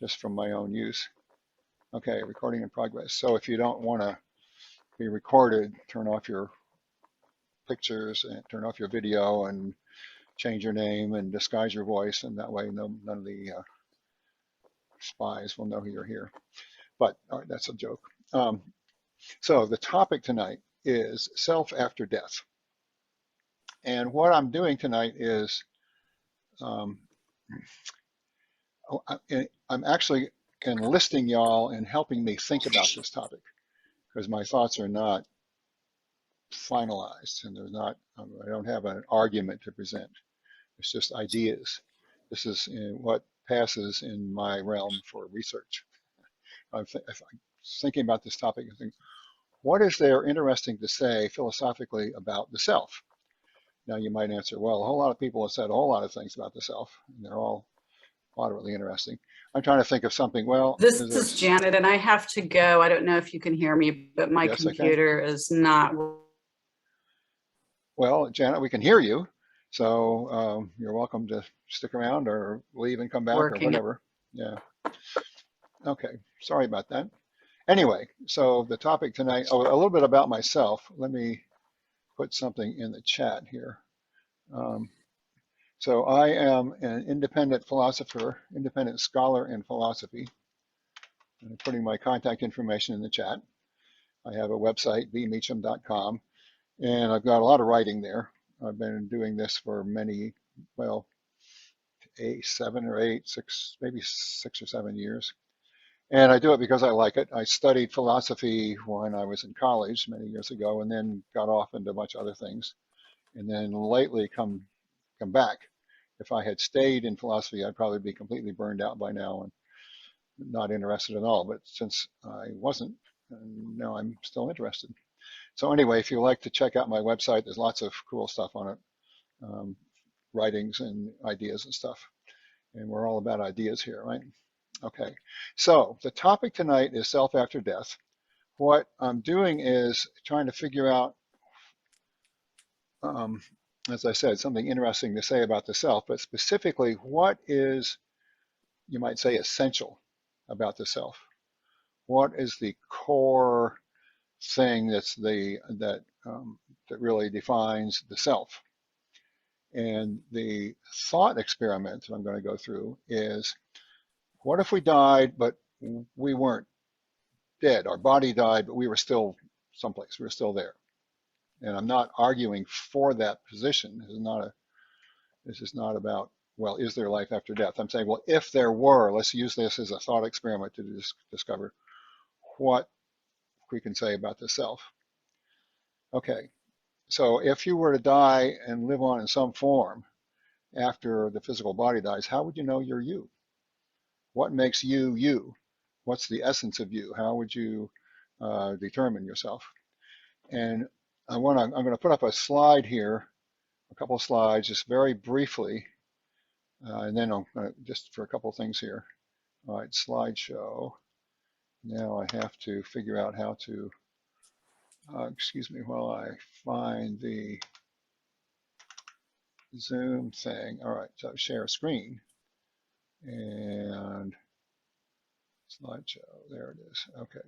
just from my own use. Okay, recording in progress. So if you don't want to be recorded, turn off your pictures and turn off your video and change your name and disguise your voice, and that way none of the spies will know you're here. But all right, that's a joke. So the topic tonight is self after death. And what I'm doing tonight is I'm actually enlisting y'all in helping me think about this topic, because my thoughts are not finalized and I don't have an argument to present. It's just ideas. This is what passes in my realm for research. I'm thinking about this topic and think, what is there interesting to say philosophically about the self? Now you might answer, well, a whole lot of people have said a whole lot of things about the self, and they're all moderately interesting. I'm trying to think of something. Well, this is Janet, and I have to go. I don't know if you can hear me, but my computer is not. Well, Janet, we can hear you, so you're welcome to stick around or leave and come back or whatever. Yeah. Okay. Sorry about that. Anyway, so the topic tonight, a little bit about myself. Let me put something in the chat here. So I am an independent philosopher, independent scholar in philosophy. I'm putting my contact information in the chat. I have a website, vmeacham.com, and I've got a lot of writing there. I've been doing this for many, well, 7 or 8, 6, maybe 6 or 7 years. And I do it because I like it. I studied philosophy when I was in college many years ago, and then got off into a bunch of other things. And then lately come back. If I had stayed in philosophy, I'd probably be completely burned out by now and not interested at all. But since I wasn't, now I'm still interested. So anyway, if you like to check out my website, there's lots of cool stuff on it, writings and ideas and stuff. And we're all about ideas here, right? Okay, so the topic tonight is self after death. What I'm doing is trying to figure out, as I said, something interesting to say about the self, but specifically what is, you might say, essential about the self? What is the core thing that really defines the self? And the thought experiment I'm going to go through is, what if we died, but we weren't dead? Our body died, but we were still someplace. We were still there. And I'm not arguing for that position. This is not about, well, is there life after death? I'm saying, well, if there were, let's use this as a thought experiment to discover what we can say about the self. Okay, so if you were to die and live on in some form after the physical body dies, how would you know you're you? What makes you you? What's the essence of you? How would you determine yourself? And I'm going to put up a slide here, a couple of slides, just very briefly, and then I'm going to, just for a couple of things here. All right, slideshow. Now I have to figure out how to, excuse me while I find the Zoom thing. All right, so share screen and slideshow. There it is. Okay.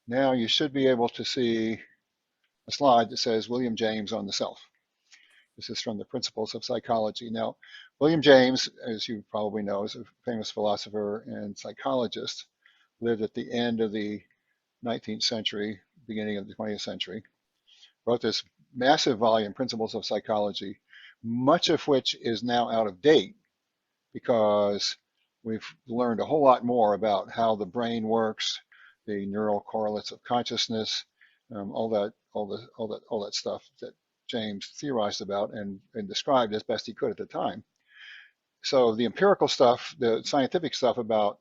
Now you should be able to see a slide that says William James on the self. This is from the Principles of Psychology. Now, William James, as you probably know, is a famous philosopher and psychologist, lived at the end of the 19th century, beginning of the 20th century, wrote this massive volume, Principles of Psychology, much of which is now out of date because we've learned a whole lot more about how the brain works, the neural correlates of consciousness, all that stuff that James theorized about and described as best he could at the time. So the empirical stuff, the scientific stuff about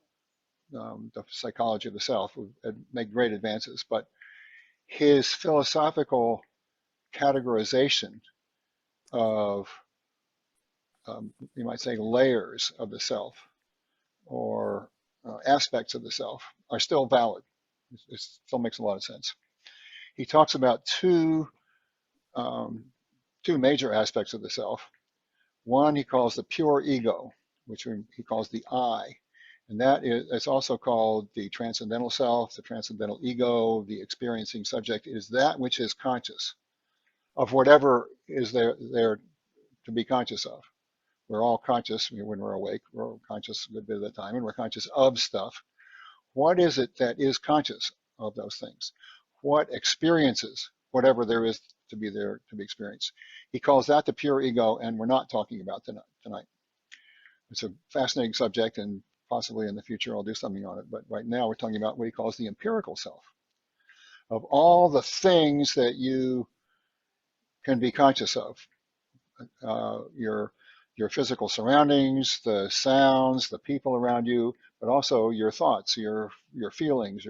the psychology of the self would make great advances, but his philosophical categorization of, you might say, layers of the self or aspects of the self are still valid. It still makes a lot of sense. He talks about two major aspects of the self. One he calls the pure ego, which he calls the I, And that is, it's also called the transcendental self, the transcendental ego, the experiencing subject is that which is conscious of whatever is there to be conscious of. We're all conscious when we're awake. We're conscious a good bit of the time, and we're conscious of stuff. What is it that is conscious of those things? What experiences whatever there is to be there to be experienced? He calls that the pure ego, and we're not talking about tonight. It's a fascinating subject, and possibly in the future I'll do something on it. But right now we're talking about what he calls the empirical self. Of all the things that you can be conscious of, your physical surroundings, the sounds, the people around you, but also your thoughts, your feelings,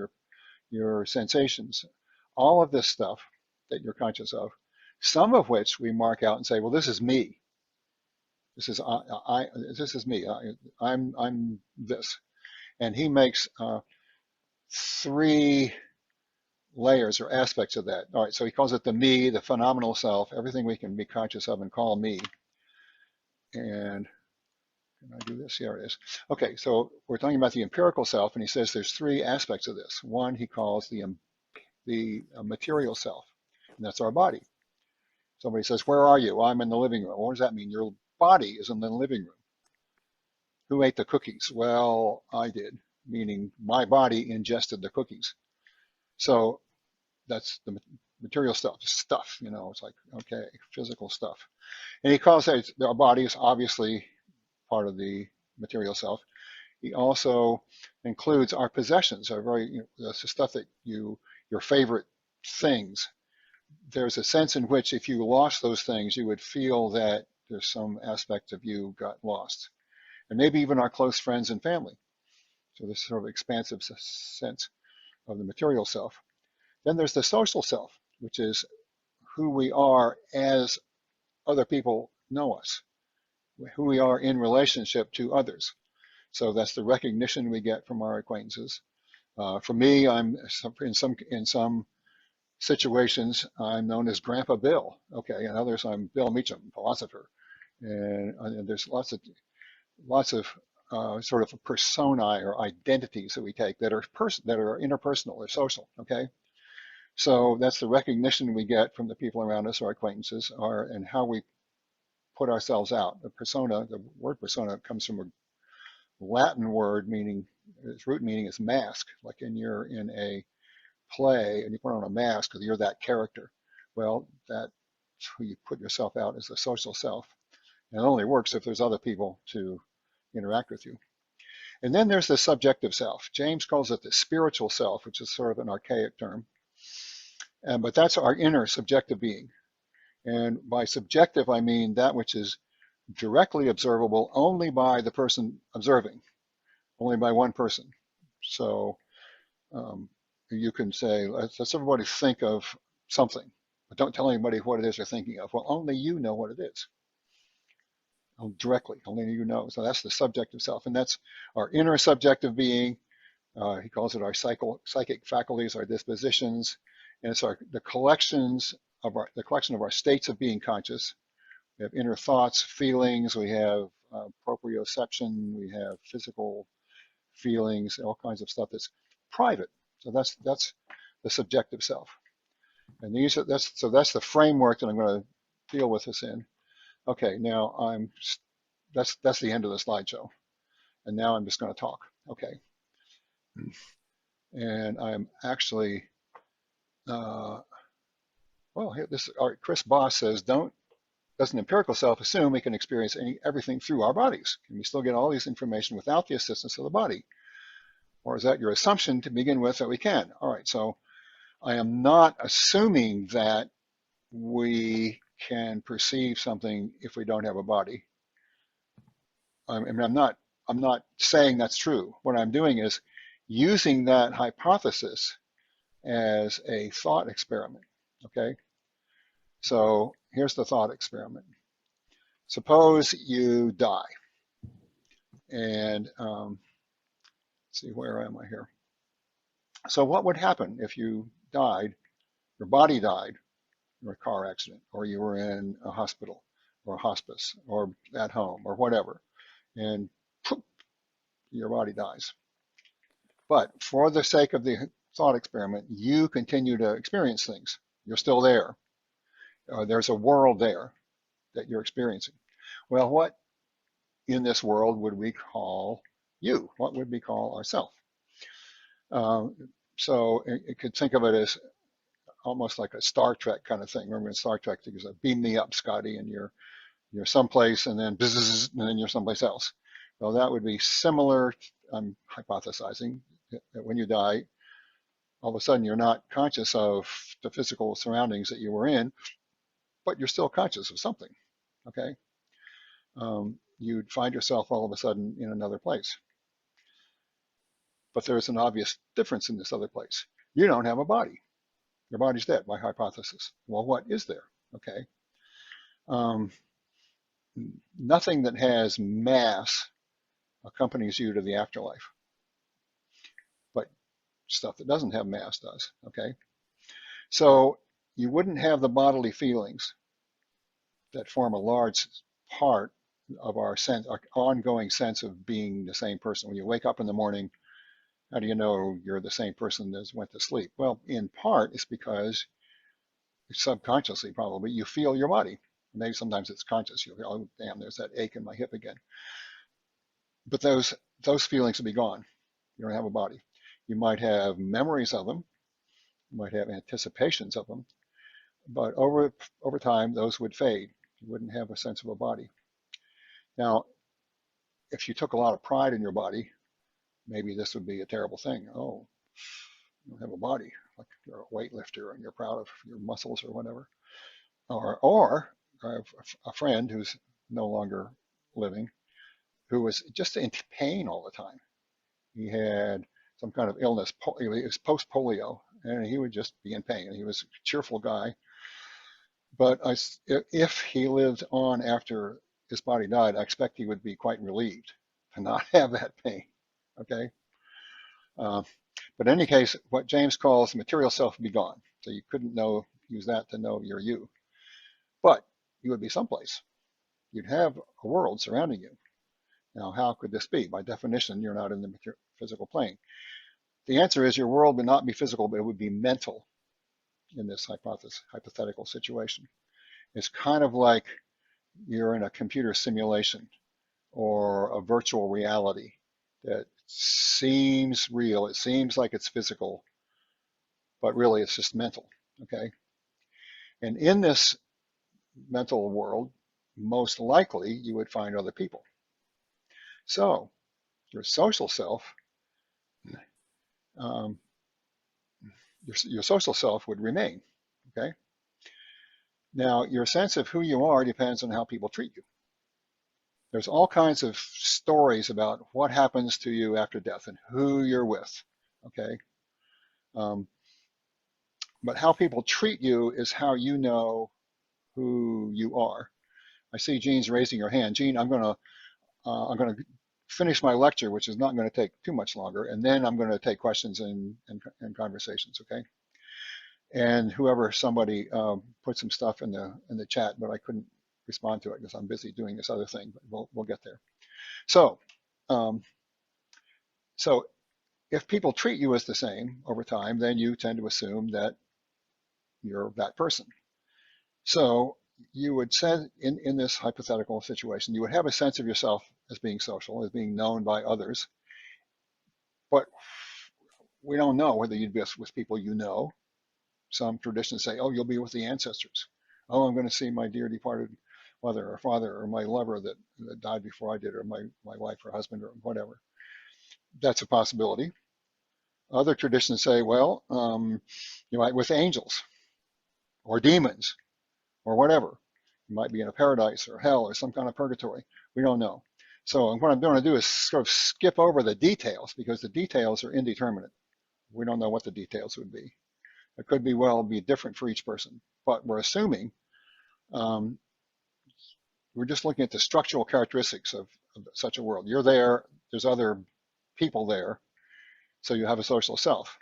your sensations, all of this stuff that you're conscious of, some of which we mark out and say, well, this is me. This is this is me. I'm this. And he makes three layers or aspects of that. All right, so he calls it the me, the phenomenal self, everything we can be conscious of and call me. And can I do this? Here it is. Okay, so we're talking about the empirical self, and he says there's three aspects of this. One he calls the material self, and that's our body. Somebody says, where are you? Well, I'm in the living room. What does that mean? Your body is in the living room. Who ate the cookies? Well, I did, meaning my body ingested the cookies. So that's the material stuff, it's like, okay, physical stuff. And he calls that our body is obviously part of the material self. He also includes our possessions, our that's the stuff that your favorite things. There's a sense in which if you lost those things, you would feel that there's some aspect of you got lost. And maybe even our close friends and family. So this sort of expansive sense of the material self. Then there's the social self, which is who we are as other people know us, who we are in relationship to others. So that's the recognition we get from our acquaintances. For me, I'm in some situations I'm known as Grandpa Bill. Okay, in others I'm Bill Meacham, philosopher, and there's lots of sort of personae or identities that we take that are interpersonal or social. Okay, so that's the recognition we get from the people around us, our acquaintances, and how we put ourselves out. The persona, the word persona comes from a Latin word meaning, its root meaning is mask, like you're in a play and you put on a mask because you're that character. Well, that's who you put yourself out as the social self. And it only works if there's other people to interact with you. And then there's the subjective self. James calls it the spiritual self, which is sort of an archaic term. But that's our inner subjective being. And by subjective, I mean that which is directly observable only by the person observing, only by one person. So you can say, let's everybody think of something, but don't tell anybody what it is you're thinking of. Well, only you know what it is. Directly, only you know. So that's the subjective self, and that's our inner subjective being. He calls it our psychic faculties, our dispositions, and it's the collection of our states of being conscious. We have inner thoughts, feelings. We have proprioception. We have physical feelings, all kinds of stuff that's private. So that's the subjective self. And that's the framework that I'm going to deal with this in. Okay, now that's the end of the slideshow. And now I'm just going to talk. Okay. And I'm actually, well, here, all right, Chris Boss says, does an empirical self assume we can experience everything through our bodies? Can we still get all this information without the assistance of the body? Or is that your assumption to begin with that we can? All right, so I am not assuming that we can perceive something if we don't have a body. I mean, I'm not saying that's true. What I'm doing is using that hypothesis as a thought experiment. Okay, so here's the thought experiment. Suppose you die, and let's see, where am I here? So what would happen if you died, your body died in a car accident, or you were in a hospital or a hospice or at home or whatever, and your body dies. But for the sake of the thought experiment, you continue to experience things. You're still there. There's a world there that you're experiencing. Well, what in this world would we call you? What would we call ourselves? So it could think of it as almost like a Star Trek kind of thing. Remember in Star Trek, there's a beam me up, Scotty, and you're someplace, and then bzzz, and then you're someplace else. Well, that would be similar. I'm hypothesizing that when you die, all of a sudden you're not conscious of the physical surroundings that you were in, but you're still conscious of something. Okay, you'd find yourself all of a sudden in another place. But there's an obvious difference in this other place. You don't have a body. Your body's dead by hypothesis. Well, what is there? Okay. Um, Nothing that has mass accompanies you to the afterlife, but stuff that doesn't have mass does. Okay. So you wouldn't have the bodily feelings that form a large part of our ongoing sense of being the same person. When you wake up in the morning, how do you know you're the same person as went to sleep? Well, in part, it's because subconsciously, probably, you feel your body. Maybe sometimes it's conscious. You feel, oh, damn, there's that ache in my hip again. But those feelings will be gone. You don't have a body. You might have memories of them. You might have anticipations of them. But over time, those would fade. You wouldn't have a sense of a body. Now, if you took a lot of pride in your body, maybe this would be a terrible thing. Oh, you don't have a body, like you're a weightlifter and you're proud of your muscles or whatever. Or a friend who's no longer living, who was just in pain all the time. He had some kind of illness. It was post-polio, and he would just be in pain. He was a cheerful guy. But if he lived on after his body died, I expect he would be quite relieved to not have that pain. Okay. But in any case, what James calls material self would be gone. So you couldn't use that to know you're you. But you would be someplace. You'd have a world surrounding you. Now, how could this be? By definition, you're not in the physical plane. The answer is your world would not be physical, but it would be mental in this hypothetical situation. It's kind of like you're in a computer simulation or a virtual reality that seems real. It seems like it's physical, but really it's just mental. Okay. And in this mental world, most likely you would find other people. So your social self, um, your social self would remain. Okay. Now, your sense of who you are depends on how people treat you. There's all kinds of stories about what happens to you after death and who you're with. Okay. Um, but how people treat you is how you know who you are. I see Jean's raising her hand. Jean, I'm gonna finish my lecture, which is not going to take too much longer, and then I'm going to take questions and conversations. Okay. And somebody put some stuff in the chat, but I couldn't respond to it because I'm busy doing this other thing. But we'll get there. So, um, so if people treat you as the same over time, then you tend to assume that you're that person. So you would say in this hypothetical situation, you would have a sense of yourself as being social, as being known by others, but we don't know whether you'd be with people you know. Some traditions say, oh, you'll be with the ancestors. Oh, I'm going to see my dear departed mother or father or my lover that died before I did, or my wife or husband or whatever. That's a possibility. Other traditions say, well, you might with angels or demons or whatever. You might be in a paradise or hell or some kind of purgatory. We don't know. So what I'm going to do is sort of skip over the details because the details are indeterminate. We don't know what the details would be. It could be different for each person, but we're assuming we're just looking at the structural characteristics of such a world. You're there, there's other people there, so you have a social self.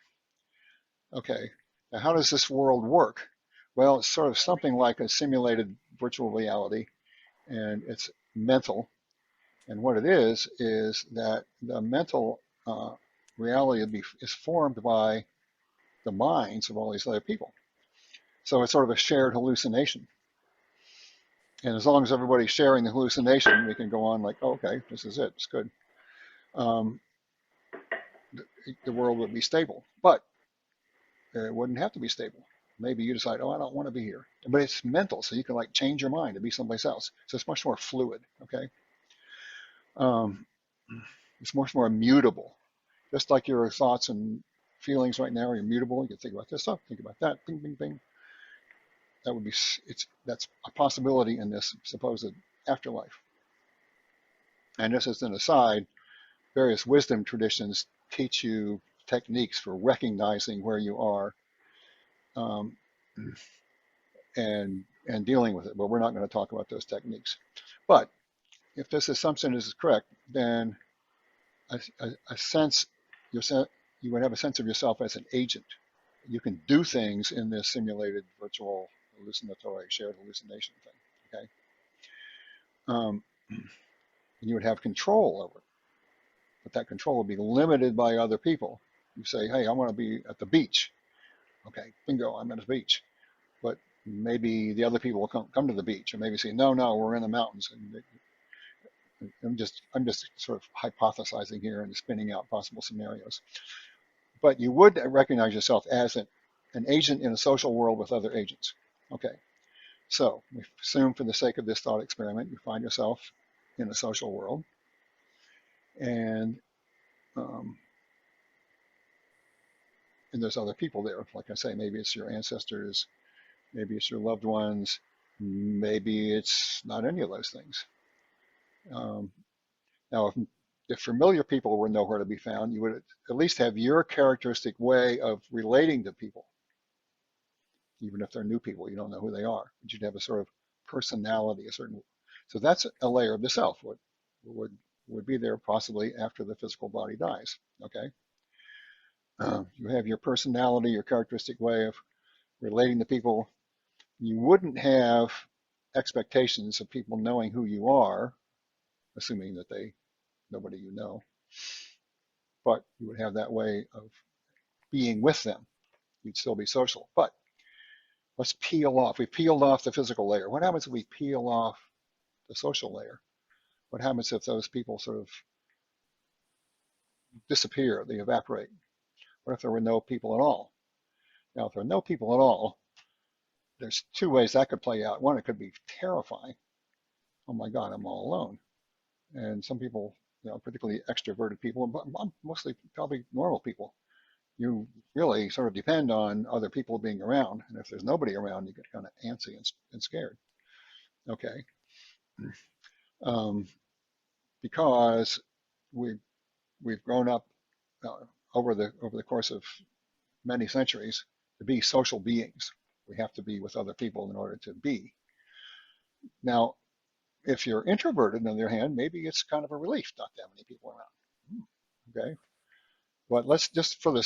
Okay, now how does this world work? Well, it's sort of something like a simulated virtual reality, and it's mental. And what it is that the mental reality is formed by the minds of all these other people. So it's sort of a shared hallucination. And as long as everybody's sharing the hallucination, we can go on like, oh, okay, this is it, it's good. Um, the world would be stable, but it wouldn't have to be stable. Maybe you decide, oh, I don't want to be here. But it's mental, so you can like change your mind to be someplace else. So it's much more fluid, okay? Um, it's much more immutable. Just like your thoughts and feelings right now are immutable. You can think about this stuff, think about that, bing, bing, bing. That would be, that's a possibility in this supposed afterlife. And just as an aside, various wisdom traditions teach you techniques for recognizing where you are um, and dealing with it. But we're not going to talk about those techniques. But if this assumption is correct, then a sense you would have a sense of yourself as an agent. You can do things in this simulated virtual hallucinatory shared hallucination thing. Okay, and you would have control over it, but that control would be limited by other people. You say, "Hey, I want to be at the beach." Okay, bingo, I'm at the beach. But maybe the other people will come to the beach, or maybe say, "No, no, we're in the mountains." And I'm just sort of hypothesizing here and spinning out possible scenarios. But you would recognize yourself as an agent in a social world with other agents. Okay, so we assume for the sake of this thought experiment, you find yourself in a social world, and um, and there's other people there. Like I say, maybe it's your ancestors, maybe it's your loved ones, maybe it's not any of those things. Um, Now, if familiar people were nowhere to be found, you would at least have your characteristic way of relating to people. Even if they're new people, you don't know who they are. But you'd have a sort of personality, a certain. So that's a layer of the self. What would be there possibly after the physical body dies. Okay, you have your personality, your characteristic way of relating to people. You wouldn't have expectations of people knowing who you are, assuming that nobody you know, but you would have that way of being with them. You'd still be social. But let's peel off. We peeled off the physical layer. What happens if we peel off the social layer? What happens if those people sort of disappear, they evaporate? What if there were no people at all? Now, if there are no people at all, there's two ways that could play out. One, it could be terrifying. Oh my God, I'm all alone. And some people, particularly extroverted people, but mostly probably normal people, you really sort of depend on other people being around. And if there's nobody around, you get kind of antsy and scared. Okay. Um, because we we've grown up uh, over the course of many centuries to be social beings. We have to be with other people in order to be. Now, if you're introverted, on the other hand, maybe it's kind of a relief not to have many people around. Okay, but let's just for the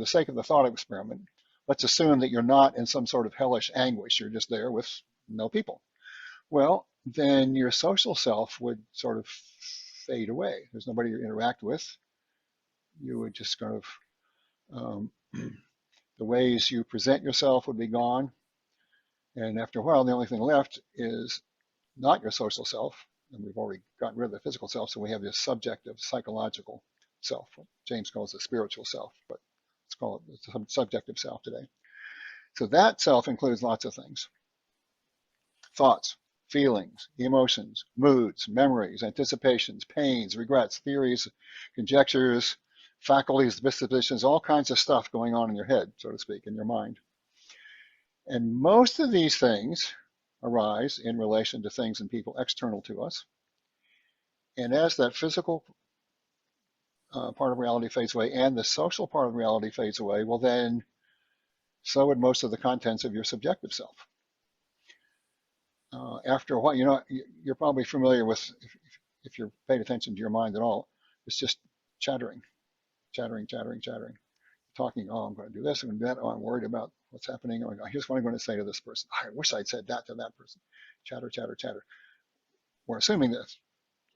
sake of the thought experiment, let's assume that you're not in some sort of hellish anguish. You're just there with no people. Well, then your social self would sort of fade away. There's nobody to interact with. You would just kind of the ways you present yourself would be gone. And after a while, the only thing left is not your social self. And we've already gotten rid of the physical self. So we have this subjective psychological self. What James calls the spiritual self, but let's call it the subjective self today. So that self includes lots of things: thoughts, feelings, emotions, moods, memories, anticipations, pains, regrets, theories, conjectures, faculties, dispositions, all kinds of stuff going on in your head, so to speak, in your mind. And most of these things arise in relation to things and people external to us. And as that physical part of reality fades away and the social part of reality fades away, well, then so would most of the contents of your subjective self. After a while, you're probably familiar with, if you're paying attention to your mind at all, it's just chattering, chattering, chattering, chattering, talking. Oh, I'm going to do this, I'm going to do that. Oh, I'm worried about what's happening. Oh, here's what I'm going to say to this person. I wish I'd said that to that person. Chatter, chatter, chatter. We're assuming that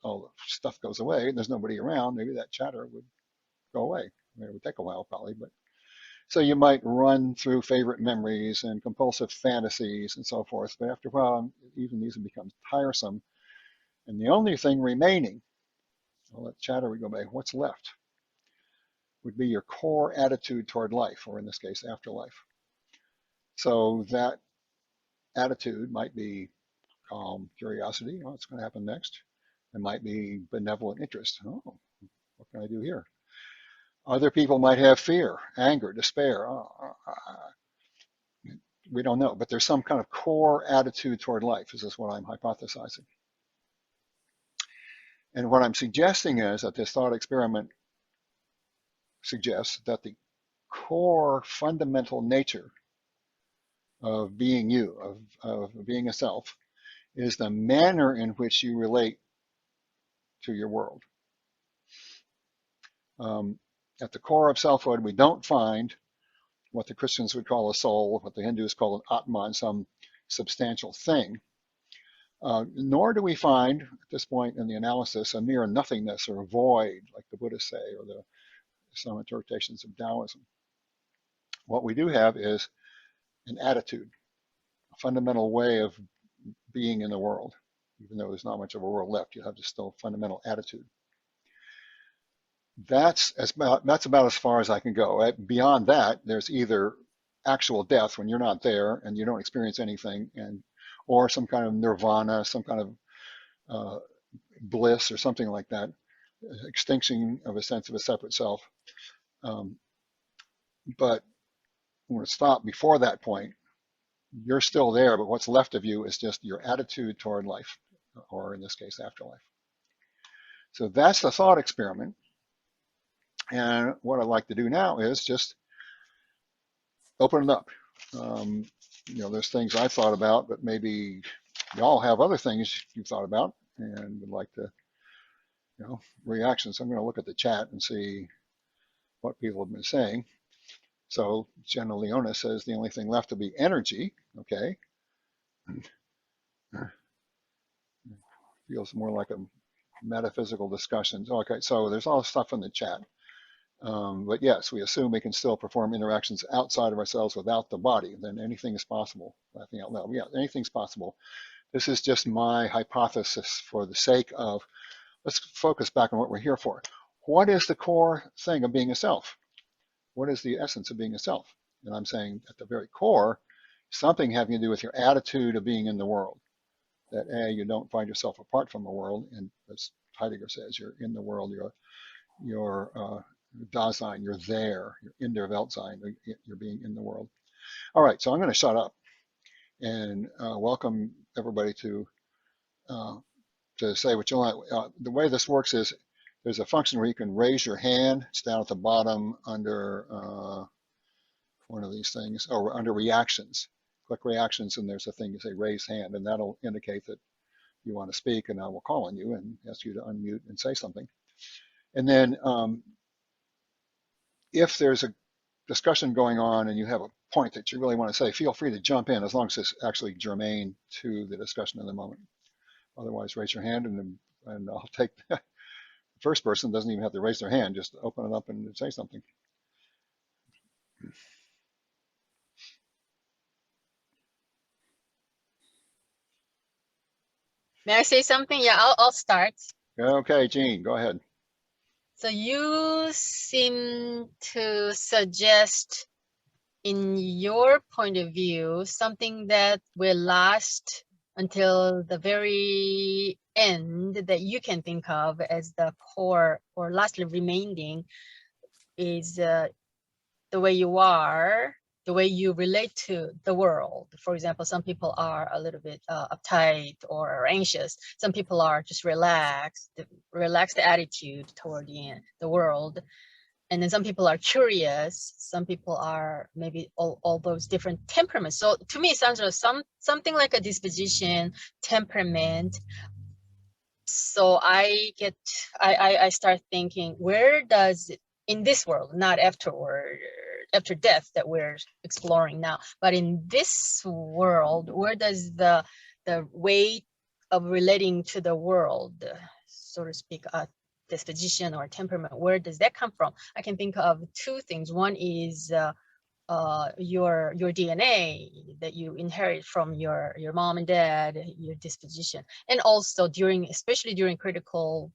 all the stuff goes away and there's nobody around, maybe that chatter would go away. I mean, it would take a while probably, but so you might run through favorite memories and compulsive fantasies and so forth, but after a while, even these have become tiresome. And the only thing remaining, I'll let chatter would go by, what's left would be your core attitude toward life, or in this case, afterlife. So that attitude might be calm curiosity, oh, what's going to happen next? It might be benevolent interest. Oh, what can I do here? Other people might have fear, anger, despair. We don't know, but there's some kind of core attitude toward life. This is what I'm hypothesizing. And what I'm suggesting is that this thought experiment suggests that the core fundamental nature of being you, of being a self, is the manner in which you relate to your world. At the core of selfhood, we don't find what the Christians would call a soul, what the Hindus call an Atman, some substantial thing. Nor do we find, at this point in the analysis, a mere nothingness or a void, like the Buddhists say, or some interpretations of Taoism. What we do have is an attitude, a fundamental way of being in the world. Even though there's not much of a world left, you have this still fundamental attitude. That's about as far as I can go. Beyond that, there's either actual death when you're not there and you don't experience anything, or some kind of nirvana, some kind of bliss or something like that, extinction of a sense of a separate self. But when it's stopped before that point, you're still there, but what's left of you is just your attitude toward life, or in this case, afterlife. So that's the thought experiment. And what I'd like to do now is just open it up. There's things I thought about, but maybe y'all have other things you've thought about and would like to, reactions. I'm going to look at the chat and see what people have been saying. So Jenna Leona says the only thing left to be energy. Okay. Feels more like a metaphysical discussion. Okay, so there's all stuff in the chat. But yes, we assume we can still perform interactions outside of ourselves without the body. Then anything is possible. Laughing out loud. Yeah, anything's possible. This is just my hypothesis for the sake of, let's focus back on what we're here for. What is the core thing of being a self? What is the essence of being a self? And I'm saying at the very core, something having to do with your attitude of being in the world. That you don't find yourself apart from the world, and as Heidegger says, you're in the world, you're Dasein, you're there, you're in der Weltsein, you're being in the world. All right, so I'm going to shut up and welcome everybody to say what you like. The way this works is there's a function where you can raise your hand. It's down at the bottom under one of these things, or under reactions. Click reactions, and there's a thing you say raise hand, and that'll indicate that you want to speak, and I will call on you and ask you to unmute and say something. And then if there's a discussion going on and you have a point that you really want to say, feel free to jump in as long as it's actually germane to the discussion in the moment. Otherwise, raise your hand, and I'll take the first person doesn't even have to raise their hand, just open it up and say something. May I say something? Yeah, I'll start. Okay, Jean, go ahead. So you seem to suggest, in your point of view, something that will last until the very end that you can think of as the core, or lastly remaining, is the way you are, the way you relate to the world. For example, some people are a little bit uptight or anxious. Some people are just relaxed attitude toward the world. And then some people are curious. Some people are maybe all those different temperaments. So to me, it sounds like something like a disposition, temperament. So I start thinking, where does it, in this world, not afterward, after death that we're exploring now, but in this world, where does the way of relating to the world so to speak, disposition or temperament, where does that come from? I can think of two things. One is your DNA that you inherit from your mom and dad, your disposition, and also especially during critical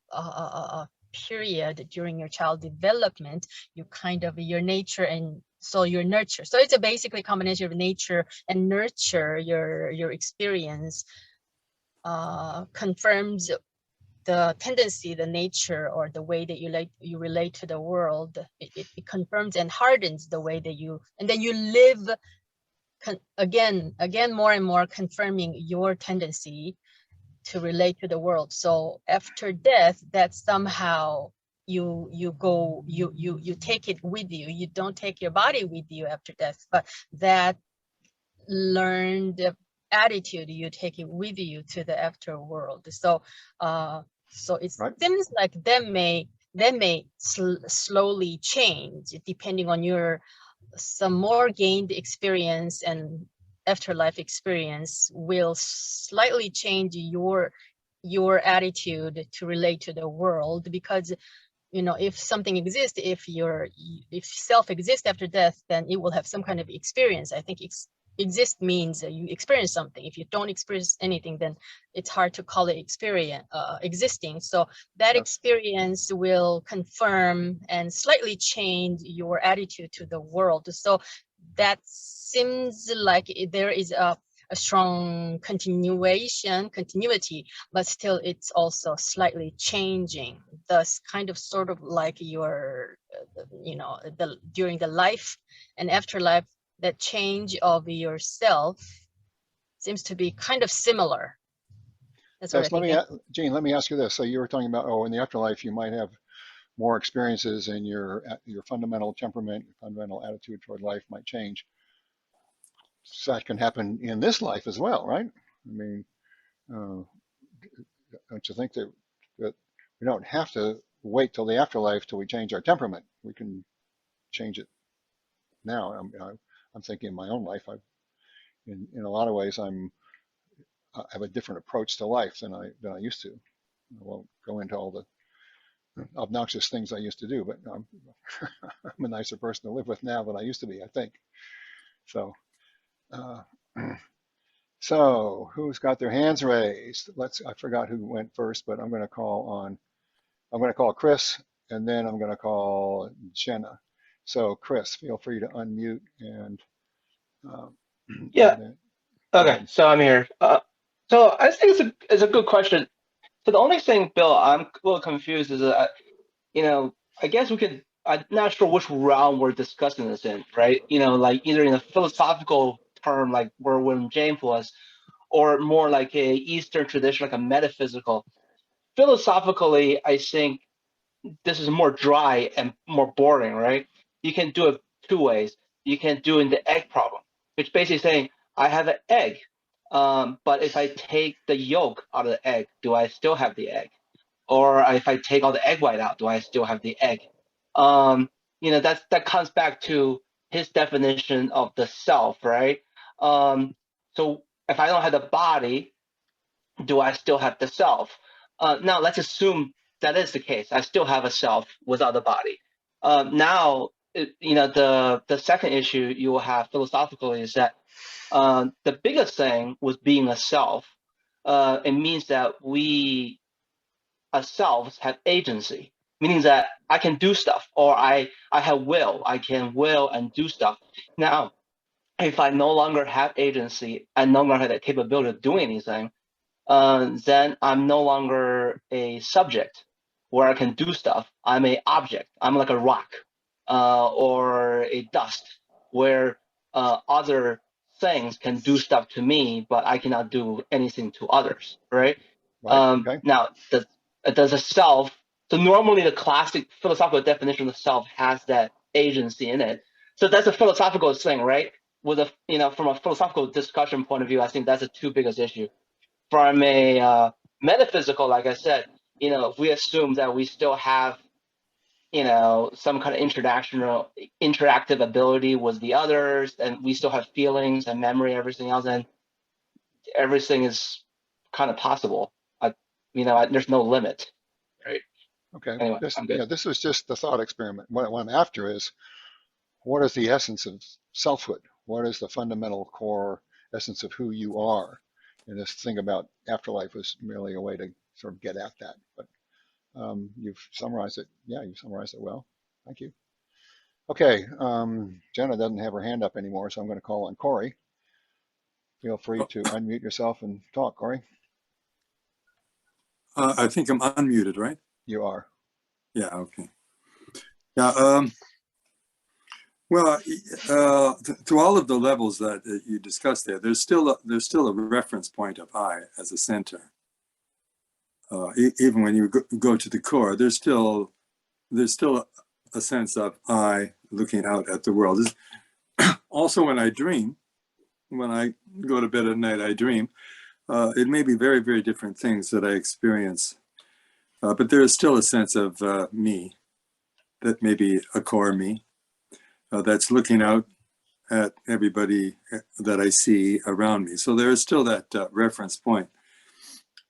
period during your child development, you kind of your nature and so your nurture. So it's a basically combination of nature and nurture. Your experience confirms the tendency, the nature, or the way that you relate to the world. It confirms and hardens the way that you, and then you live again more and more confirming your tendency to relate to the world. So after death, that somehow you take it with you. You don't take your body with you after death, but that learned attitude, you take it with you to the afterworld. So so it seems like that may slowly change depending on some more gained experience, and afterlife experience will slightly change your attitude to relate to the world. Because if something exists, if self exists after death, then it will have some kind of experience. I think exist means you experience something. If you don't experience anything, then it's hard to call it existing. So that experience will confirm and slightly change your attitude to the world. So that seems like there is a strong continuity, but still it's also slightly changing. Thus, kind of sort of like your, during the life and afterlife, that change of yourself seems to be kind of similar. That's what I think. Jean, let me ask you this. So you were talking about, in the afterlife, you might have more experiences and your fundamental temperament, your fundamental attitude toward life might change. So that can happen in this life as well, right? I mean, don't you think that we don't have to wait till the afterlife till we change our temperament? We can change it now. I'm thinking in my own life, in a lot of ways, I have a different approach to life than I used to. I won't go into all the obnoxious things I used to do, but I'm a nicer person to live with now than I used to be, I think. So, so who's got their hands raised? I forgot who went first, but I'm going to call Chris, and then I'm going to call Jenna. So Chris, feel free to unmute and yeah. Okay, so I'm here. So I think it's a good question. So the only thing, Bill, I'm a little confused is that, I guess I'm not sure which realm we're discussing this in, right? Like either in a philosophical term, like where William James was, or more like a Eastern tradition, like a metaphysical. Philosophically, I think this is more dry and more boring, right? You can do it two ways. You can do it in the egg problem, which basically saying, I have an egg, but if I take the yolk out of the egg, do I still have the egg? Or if I take all the egg white out, do I still have the egg? That comes back to his definition of the self, right? So if I don't have the body, do I still have the self? Now let's assume that is the case. I still have a self without the body. Now, the second issue you will have philosophically is that the biggest thing with being a self, it means that we ourselves have agency, meaning that I can do stuff, or I have will. I can will and do stuff. Now, if I no longer have agency, I no longer have the capability of doing anything, then I'm no longer a subject where I can do stuff. I'm an object. I'm like a rock or a dust where other things can do stuff to me, but I cannot do anything to others, right? Okay. Now, does a self, so normally the classic philosophical definition of self has that agency in it. So that's a philosophical thing, right? From a philosophical discussion point of view, I think that's the two biggest issues. From a metaphysical, like I said, if we assume that we still have, some kind of interactive ability with the others, and we still have feelings and memory, everything else, and everything is kind of possible. There's no limit. Okay. Anyway, I'm good. Yeah, this was just the thought experiment. What I'm after is, what is the essence of selfhood? What is the fundamental core essence of who you are? And this thing about afterlife was merely a way to sort of get at that. But you've summarized it. Yeah, you've summarized it well. Thank you. Okay, Jenna doesn't have her hand up anymore, so I'm going to call on Corey. Feel free to unmute yourself and talk, Corey. I think I'm unmuted, right? You are. Yeah, okay. Yeah, well, to all of the levels that you discussed there, there's still a reference point of I as a center. Even when you go to the core, there's still a sense of I looking out at the world. Also, when I dream, when I go to bed at night, I dream. It may be very, very different things that I experience, but there is still a sense of me, that may be a core me, that's looking out at everybody that I see around me. So there is still that reference point.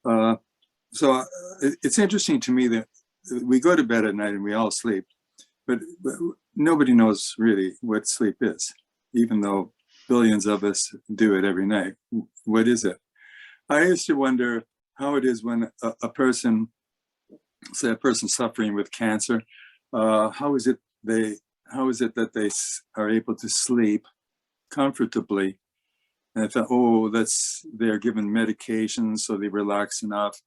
So it's interesting to me that we go to bed at night and we all sleep, but nobody knows really what sleep is, even though billions of us do it every night. What is it? I used to wonder how it is when a person, say a person suffering with cancer, how is it that they are able to sleep comfortably? And I thought, oh, they're given medication so they relax enough,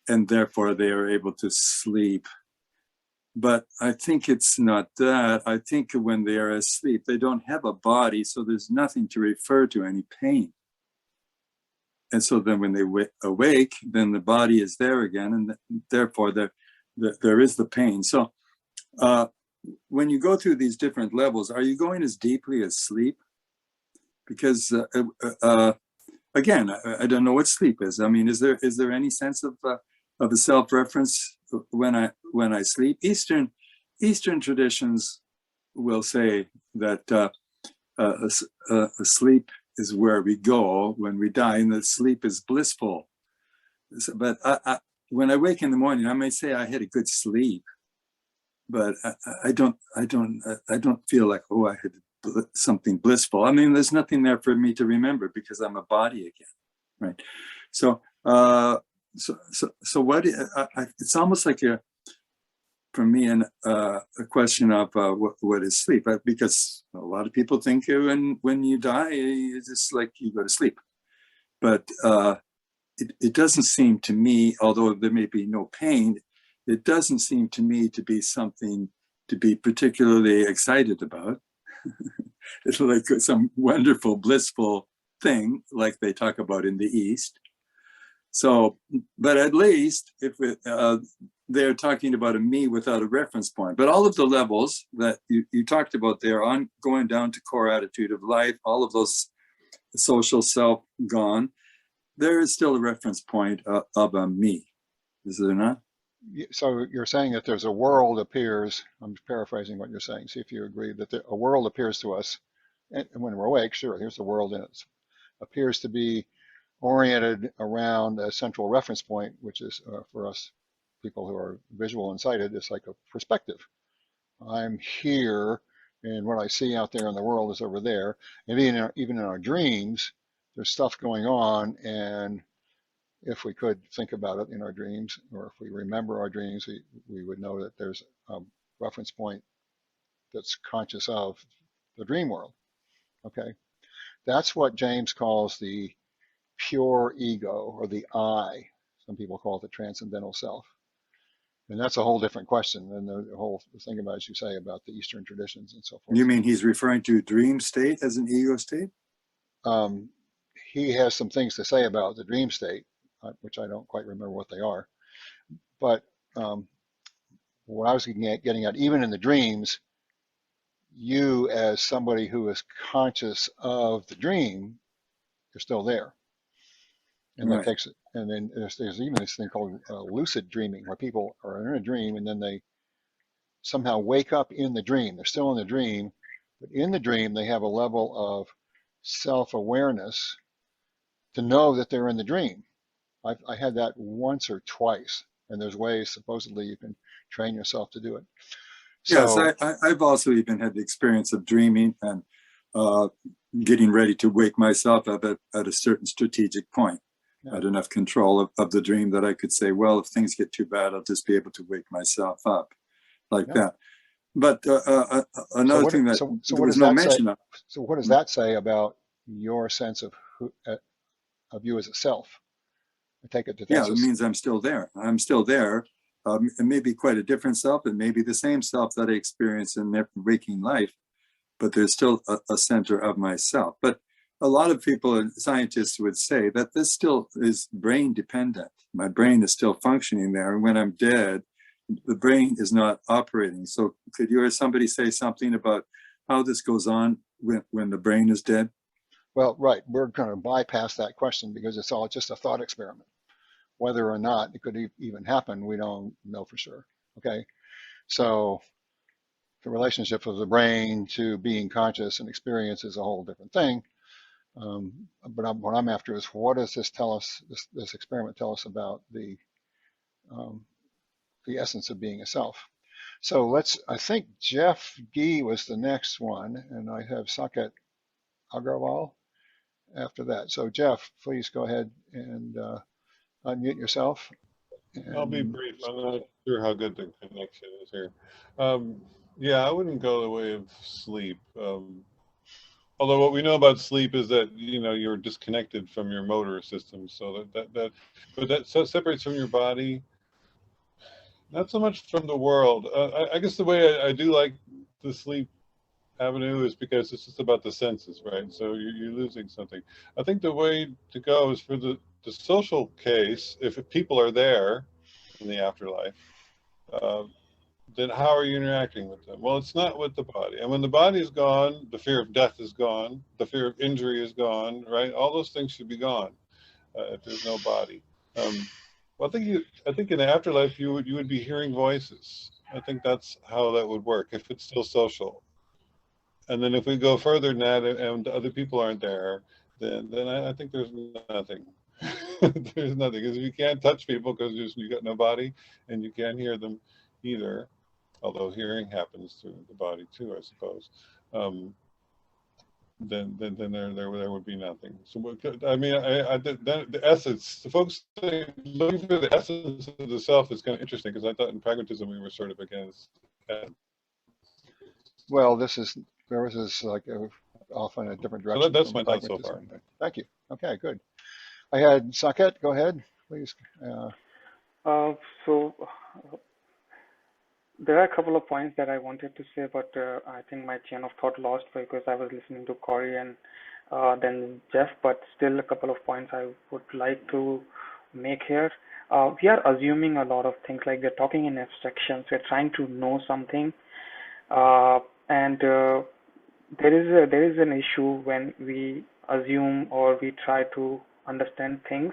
and therefore they are able to sleep. But I think it's not that. I think when they are asleep, they don't have a body, so there's nothing to refer to any pain. And so then when they awake, then the body is there again, and therefore there is the pain. So when you go through these different levels, are you going as deeply as sleep? Because again, I don't know what sleep is. I mean, is there any sense of a self-reference when I sleep? Eastern traditions will say that sleep is where we go when we die, and that sleep is blissful. But when I wake in the morning, I may say I had a good sleep, but I don't feel like, oh, I had something blissful. I mean, there's nothing there for me to remember because I'm a body again, right? So what? It's almost like for me, a question of what is sleep, because a lot of people think when you die, it's just like you go to sleep. But it doesn't seem to me, although there may be no pain, it doesn't seem to me to be something to be particularly excited about. It's like some wonderful, blissful thing, like they talk about in the East. So, but at least if they're talking about a me without a reference point. But all of the levels that you talked about there, on going down to core attitude of life, all of those social self gone, there is still a reference point of a me, is there not? So you're saying that there's a world appears, I'm paraphrasing what you're saying, see if you agree, that a world appears to us, and when we're awake, sure, here's the world, and it appears to be oriented around a central reference point, which is for us people who are visual and sighted, it's like a perspective. I'm here, and what I see out there in the world is over there. And even in our dreams, there's stuff going on, and if we could think about it in our dreams, or if we remember our dreams, we would know that there's a reference point that's conscious of the dream world. Okay, that's what James calls the pure ego, or the I. Some people call it the transcendental self. And that's a whole different question than the whole thing about, as you say, about the Eastern traditions and so forth. You mean he's referring to dream state as an ego state? He has some things to say about the dream state, which I don't quite remember what they are. But what I was getting at, even in the dreams, you as somebody who is conscious of the dream, you're still there. And that takes it. And then there's even this thing called lucid dreaming, where people are in a dream and then they somehow wake up in the dream. They're still in the dream, but in the dream they have a level of self-awareness to know that they're in the dream. I had that once or twice, and there's ways supposedly you can train yourself to do it. Yes, So, I've also even had the experience of dreaming and getting ready to wake myself up at a certain strategic point. I had enough control of the dream that I could say, well, if things get too bad, I'll just be able to wake myself up like that. But another thing that there was no mention of. So what does that say about your sense of you as a self? I take it that it means I'm still there. I'm still there. It may be quite a different self. It may be the same self that I experience in waking life, but there's still a center of myself. But a lot of people and scientists would say that this still is brain dependent. My brain is still functioning there. And when I'm dead, the brain is not operating. So could you or somebody say something about how this goes on when the brain is dead? Well, right. We're going to bypass that question because it's all just a thought experiment. Whether or not it could even happen, we don't know for sure. Okay. So the relationship of the brain to being conscious and experience is a whole different thing. But what I'm after is, what does this tell us, this experiment tell us about the essence of being a self? So I think Jeff Gee was the next one, and I have Saket Agrawal after that. So Jeff, please go ahead and unmute yourself. I'll be brief. I'm not sure how good the connection is here. Yeah, I wouldn't go the way of sleep. Although what we know about sleep is that you're disconnected from your motor system, so that separates from your body. Not so much from the world. I guess the way I do like the sleep avenue is because it's just about the senses, right? So you're losing something. I think the way to go is for the social case. If people are there in the afterlife, then how are you interacting with them? Well, it's not with the body. And when the body is gone, the fear of death is gone, the fear of injury is gone, right? All those things should be gone if there's no body. Well, I think in the afterlife you would be hearing voices. I think that's how that would work if it's still social. And then if we go further than that and other people aren't there, then I think there's nothing. There's nothing, because you can't touch people because you got no body, and you can't hear them either. Although hearing happens through the body too, I suppose. Then there would be nothing. So I mean, the essence. The folks say looking for the essence of the self is kind of interesting, because I thought in pragmatism we were sort of against. Well, this is like often a different direction. So that's my thought so far. Thank you. Okay, good. I had Saket. Go ahead, please. So there are a couple of points that I wanted to say, but I think my chain of thought lost because I was listening to Corey and then Jeff, but still a couple of points I would like to make here. We are assuming a lot of things, like we're talking in abstractions, we're trying to know something, and there is an issue when we assume or we try to understand things,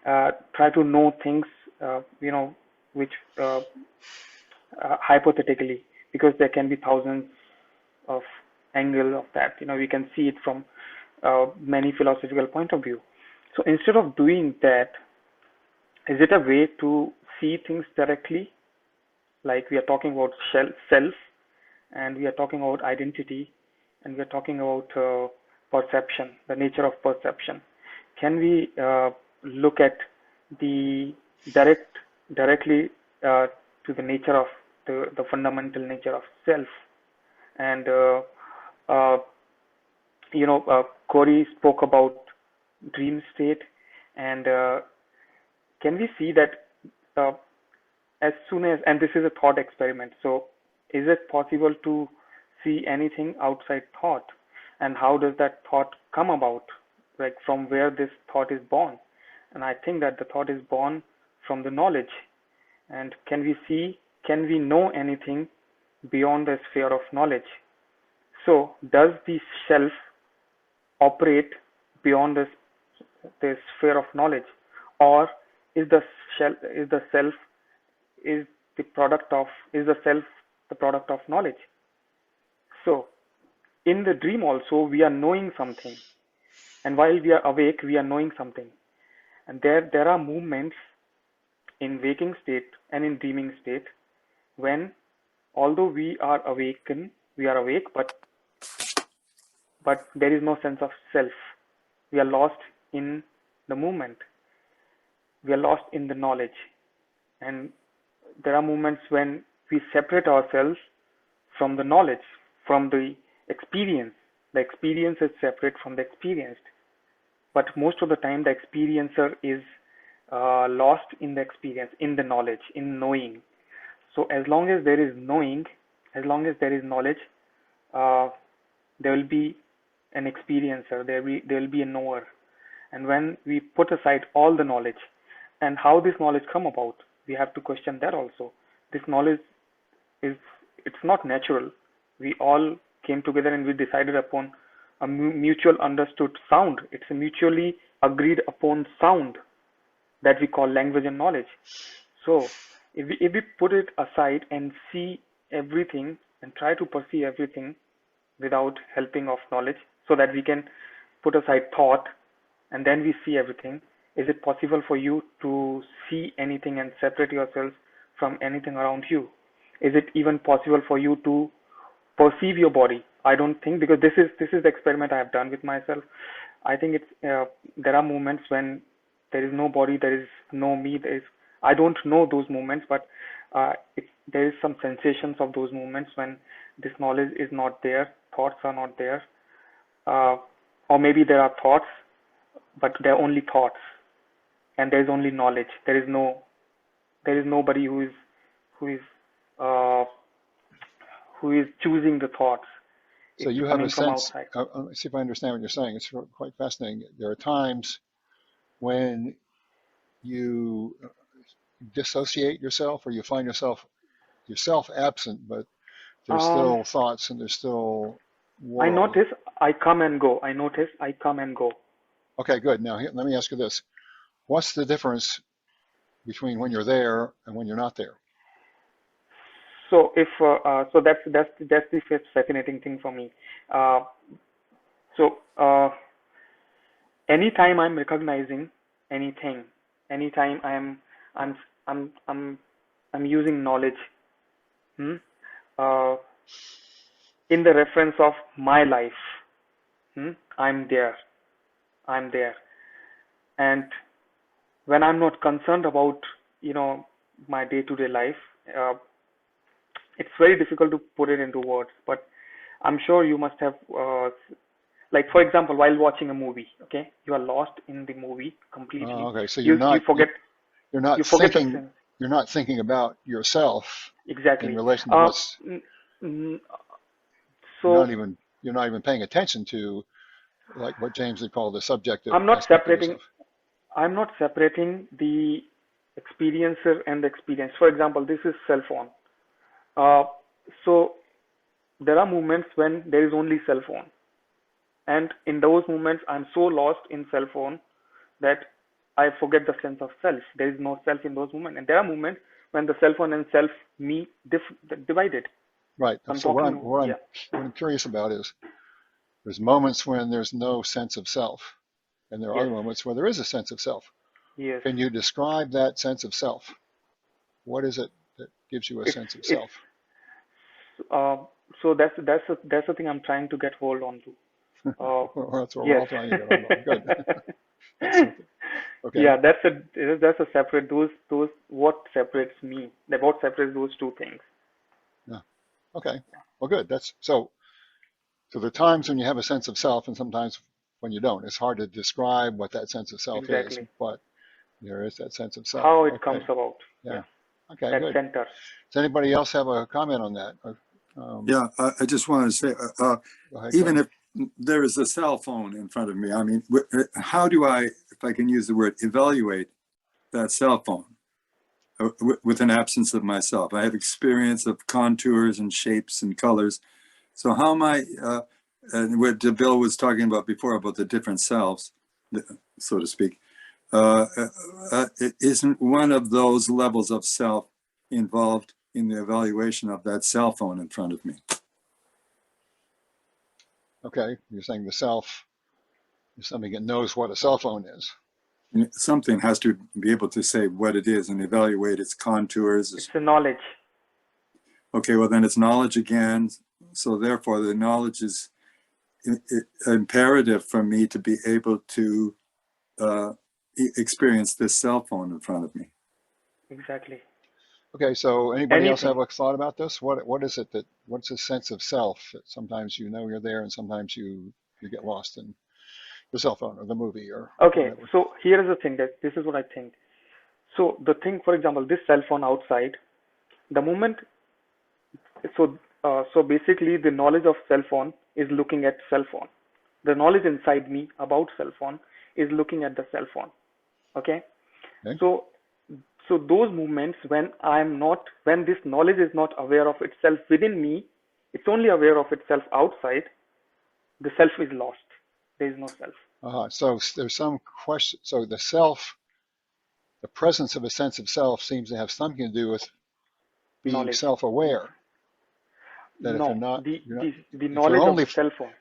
try to know things, which hypothetically, because there can be thousands of angles of that. We can see it from many philosophical point of view. So instead of doing that, is it a way to see things directly? Like we are talking about self, and we are talking about identity, and we are talking about perception, the nature of perception. Can we look at the directly to the nature of the fundamental nature of self? And Corey spoke about dream state, and can we see that as soon as, and this is a thought experiment, so is it possible to see anything outside thought, and how does that thought come about, like from where this thought is born? And I think that the thought is born from the knowledge. And can we know anything beyond the sphere of knowledge? So does the self operate beyond the sphere of knowledge, or is the self the product of knowledge? So in the dream also we are knowing something, and while we are awake we are knowing something, and there are movements in waking state and in dreaming state, when, although we are awake, but there is no sense of self. We are lost in the moment. We are lost in the knowledge. And there are moments when we separate ourselves from the knowledge, from the experience. The experience is separate from the experienced. But most of the time, the experiencer is lost in the experience, in the knowledge, in knowing. So as long as there is knowing, as long as there is knowledge, there will be an experiencer, there will be a knower. And when we put aside all the knowledge, and how this knowledge come about, we have to question that also. This knowledge it's not natural. We all came together and we decided upon a mutual understood sound. It's a mutually agreed upon sound that we call language and knowledge. So if we put it aside and see everything and try to perceive everything without helping of knowledge, so that we can put aside thought and then we see everything, is it possible for you to see anything and separate yourself from anything around you? Is it even possible for you to perceive your body? I don't think, because this is the experiment I have done with myself. I think it's there are moments when there is no body, there is no me, I don't know those moments, but there is some sensations of those moments when this knowledge is not there, thoughts are not there, or maybe there are thoughts, but they're only thoughts, and there is only knowledge. There is nobody who is choosing the thoughts. So you have a sense. Let's see if I understand what you're saying. It's quite fascinating. There are times when you dissociate yourself, or you find yourself absent, but there's still thoughts and there's still world. I notice I come and go. I notice I come and go. Okay, good. Now let me ask you this: what's the difference between when you're there and when you're not there? So if so, that's the fascinating thing for me. Anytime I'm recognizing anything, anytime I'm using knowledge, in the reference of my life, I'm there, and when I'm not concerned about my day-to-day life, it's very difficult to put it into words, but I'm sure you must have, like for example, while watching a movie, okay, you are lost in the movie completely. Okay, so you forget. You're not thinking about yourself. Exactly. In relation to what's. So you're not even paying attention to, like what James would call the subjective. I'm not separating the experiencer and the experience. For example, this is cell phone. So there are moments when there is only cell phone, and in those moments I'm so lost in cell phone that I forget the sense of self. There is no self in those moments, and there are moments when the cell phone and self me divided. Right. So what I'm curious about is, there's moments when there's no sense of self, and there are other moments where there is a sense of self. Yes. Can you describe that sense of self? What is it that gives you a sense of self? So that's the thing I'm trying to get hold on to. Well, that's what we're all trying to get hold on. Good. Okay. Yeah, that's a separate those what separates me. What separates those two things. Yeah. Okay. Well, good. So there are times when you have a sense of self, and sometimes when you don't. It's hard to describe what that sense of self is, but there is that sense of self. How it comes about. Yeah. Okay. That good. center. Does anybody else have a comment on that? Yeah, I just want to say, even if there is a cell phone in front of me, I mean, how do I, if I can use the word, evaluate that cell phone with an absence of myself? I have experience of contours and shapes and colors. So how am I, and what Bill was talking about before about the different selves, so to speak, isn't one of those levels of self involved in the evaluation of that cell phone in front of me? Okay, you're saying the self is something that knows what a cell phone is. Something has to be able to say what it is and evaluate its contours. It's the knowledge. Okay, well then it's knowledge again. So therefore the knowledge is imperative for me to be able to experience this cell phone in front of me. Exactly. Okay, so anybody else Anything. have a thought about this? What is it that, what's a sense of self? Sometimes you know you're there and sometimes you get lost in the cell phone or the movie or Okay, whatever. so here is the thing, that this is what I think. So the thing, for example, this cell phone outside, the moment, so basically the knowledge of cell phone is looking at cell phone. The knowledge inside me about cell phone is looking at the cell phone. Okay? Okay. So those movements when when this knowledge is not aware of itself within me, it's only aware of itself outside, the self is lost. There is no self. So there's some question. So the self, the presence of a sense of self seems to have something to do with being Knowledge. self-aware. That if you're No, not, the if knowledge of the cell phone.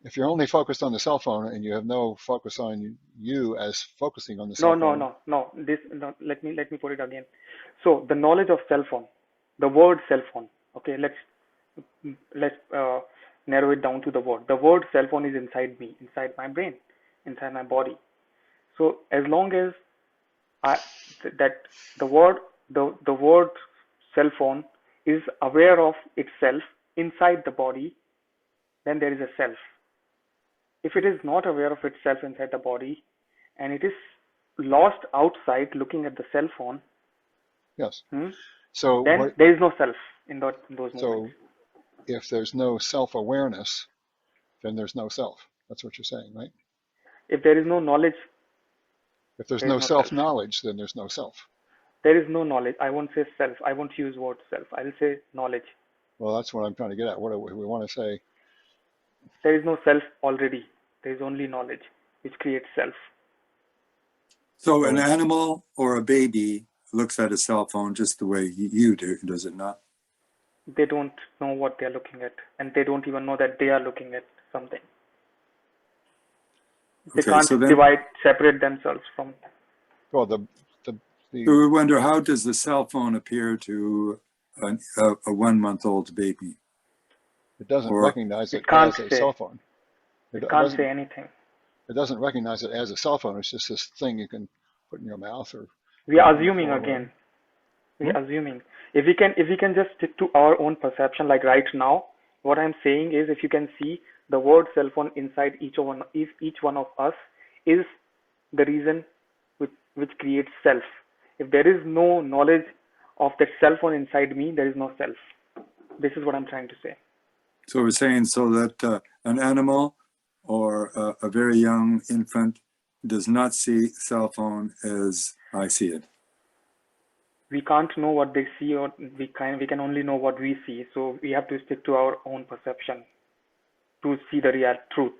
If you're only focused on the cell phone and you have no focus on you as focusing on the No, cell phone. no. Let me put it again. So the knowledge of cell phone, the word cell phone. Okay, let's narrow it down to the word. The word cell phone is inside me, inside my brain, inside my body. So as long as the word cell phone is aware of itself inside the body, then there is a self. If it is not aware of itself inside the body and it is lost outside looking at the cell phone, yes. So then there is no self in those moments. So if there's no self-awareness, then there's no self. That's what you're saying, right? If there is no knowledge, if there's no self-knowledge, then there's no self. There is no knowledge. I won't say self. I won't use word self. I'll say knowledge. Well, that's what I'm trying to get at. What do we want to say? There is no self already. There is only knowledge, which creates self. So an animal or a baby looks at a cell phone just the way you do, does it not? They don't know what they're looking at, and they don't even know that they are looking at something. They can't separate themselves from. Well, so we wonder, how does the cell phone appear to a 1 month-old baby? It doesn't recognize it as a cell phone. It can't say anything. It doesn't recognize it as a cell phone. It's just this thing you can put in your mouth or. We are assuming again. We're assuming. If we can just stick to our own perception, like right now, what I'm saying is, if you can see the word cell phone inside each one of us is the reason which creates self. If there is no knowledge of that cell phone inside me, there is no self. This is what I'm trying to say. So we're saying so that an animal or a very young infant does not see cell phone as I see it. We can't know what they see, or we can only know what we see. So we have to stick to our own perception to see the real truth.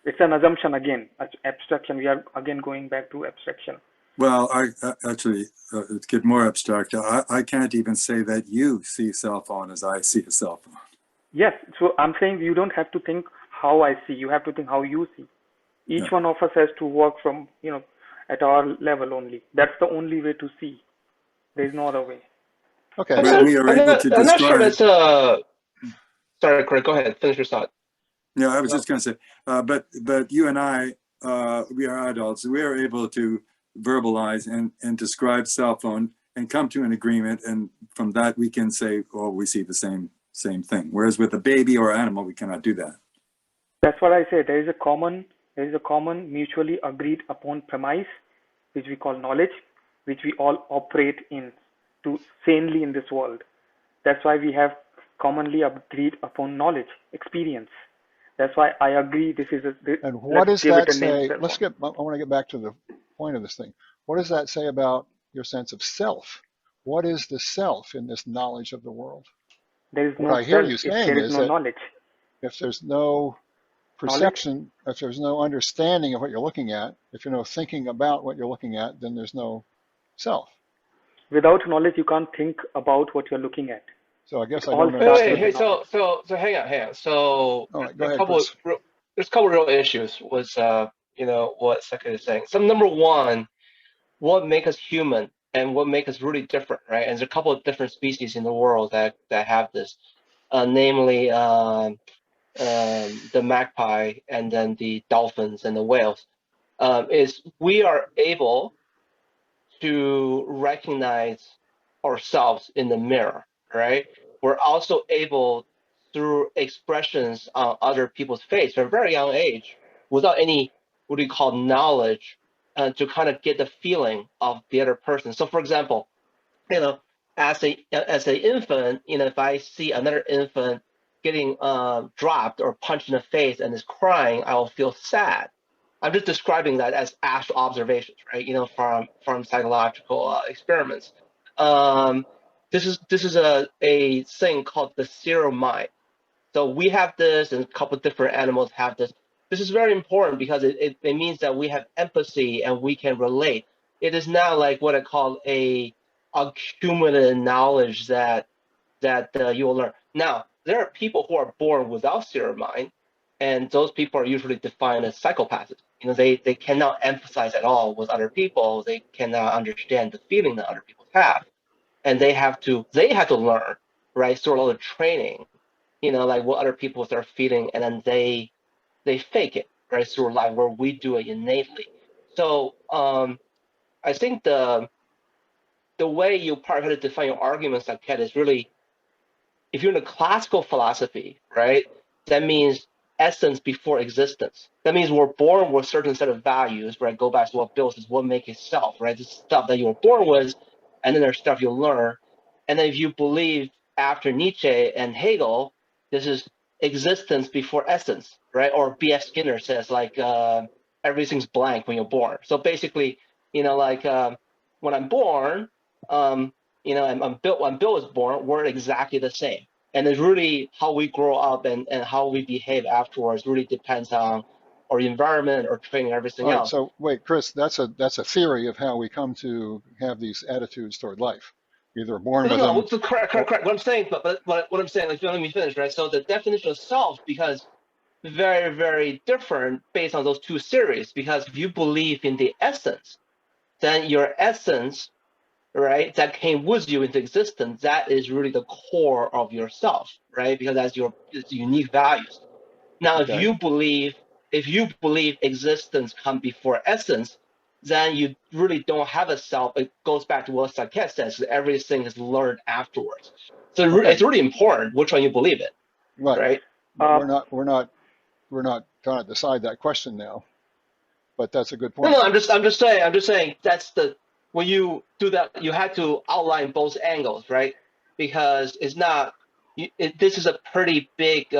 It's an assumption again, abstraction. We are again going back to abstraction. Well, I actually, to get more abstract, I can't even say that you see cell phone as I see a cell phone. Yes, so I'm saying you don't have to think how I see. You have to think how you see. Each one of us has to work from, at our level only. That's the only way to see. There's no other way. Okay. I'm not sure that's sorry, Craig, go ahead. Finish your thought. Yeah, I was just going to say, but you and I, we are adults. We are able to verbalize and describe cell phone and come to an agreement, and from that we can say, oh, we see the same thing. Whereas with a baby or animal, we cannot do that. That's what I say. There is a common mutually agreed upon premise, which we call knowledge, which we all operate in sanely in this world. That's why we have commonly agreed upon knowledge, experience. That's why I agree this is and what does that say? I want to get back to the point of this thing. What does that say about your sense of self? What is the self in this knowledge of the world? There is what no I hear self you saying if there is no knowledge. If there's no perception, if there's no understanding of what you're looking at, if you're no thinking about what you're looking at, then there's no self. Without knowledge, you can't think about what you're looking at. So I guess I don't understand. Hey, so hang on. So right, there's a couple real issues with what Second is saying. So number one, what makes us human and what makes us really different, right? And there's a couple of different species in the world that have this, namely the magpie and then the dolphins and the whales. Is we are able to recognize ourselves in the mirror, right? We're also able, through expressions on other people's face from a very young age, without any what do you call knowledge, to kind of get the feeling of the other person. So, for example, as an infant, if I see another infant getting dropped or punched in the face and is crying, I will feel sad. I'm just describing that as actual observations, right? From psychological experiments. This is a thing called the zero mind. So we have this, and a couple of different animals have this. This is very important because it means that we have empathy and we can relate. It is not like what I call a accumulated knowledge that you will learn. Now, there are people who are born without zero mind, and those people are usually defined as psychopaths. They cannot empathize at all with other people. They cannot understand the feeling that other people have, and they have to learn, right? Sort of the training, like what other people are feeling, and then they fake it, right? Sort of like where we do it innately. So I think the way you probably have to define your arguments like that is really, if you're in a classical philosophy, right, that means essence before existence. That means we're born with a certain set of values, right? Go back to what Bill says, what makes itself, right? This stuff that you were born with, and then there's stuff you'll learn. And then if you believe, after Nietzsche and Hegel, this is existence before essence, right? Or B.F. Skinner says, like, everything's blank when you're born. So basically, when I'm born, and Bill, when Bill was born, we're exactly the same. And it's really how we grow up and how we behave afterwards really depends on our environment or training, everything All right, else. so wait, Chris, that's a theory of how we come to have these attitudes toward life. Either born with them. No, correct. What I'm saying, but what I'm saying, like, let me finish, right? So the definition of self becomes very, very different based on those two theories. Because if you believe in the essence, then your essence, right, that came with you into existence, that is really the core of yourself, right? Because that's your unique values. Now, Okay. if you believe existence comes before essence, then you really don't have a self. It goes back to what Saket says: everything is learned afterwards. So Okay. it's really important which one you believe in, right? But we're not trying to decide that question now. But that's a good point. No, I'm just saying that's when you do that, you have to outline both angles, right? Because it's not. This is a pretty big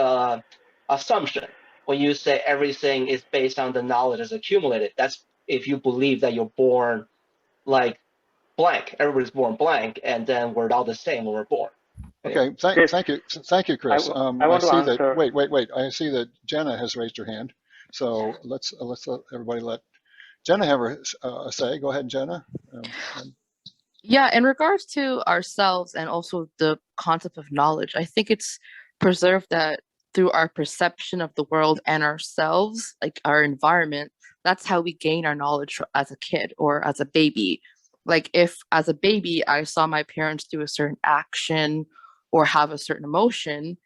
assumption when you say everything is based on the knowledge that's accumulated. That's if you believe that you're born like blank. Everybody's born blank, and then we're all the same when we're born. Okay, thank you, Chris. I want to answer. Wait. I see that Jenna has raised her hand, so let's let everybody let Jenna have a say. Go ahead, Jenna. Yeah, in regards to ourselves and also the concept of knowledge, I think it's preserved that through our perception of the world and ourselves, like our environment, that's how we gain our knowledge as a kid or as a baby. Like if as a baby, I saw my parents do a certain action or have a certain emotion,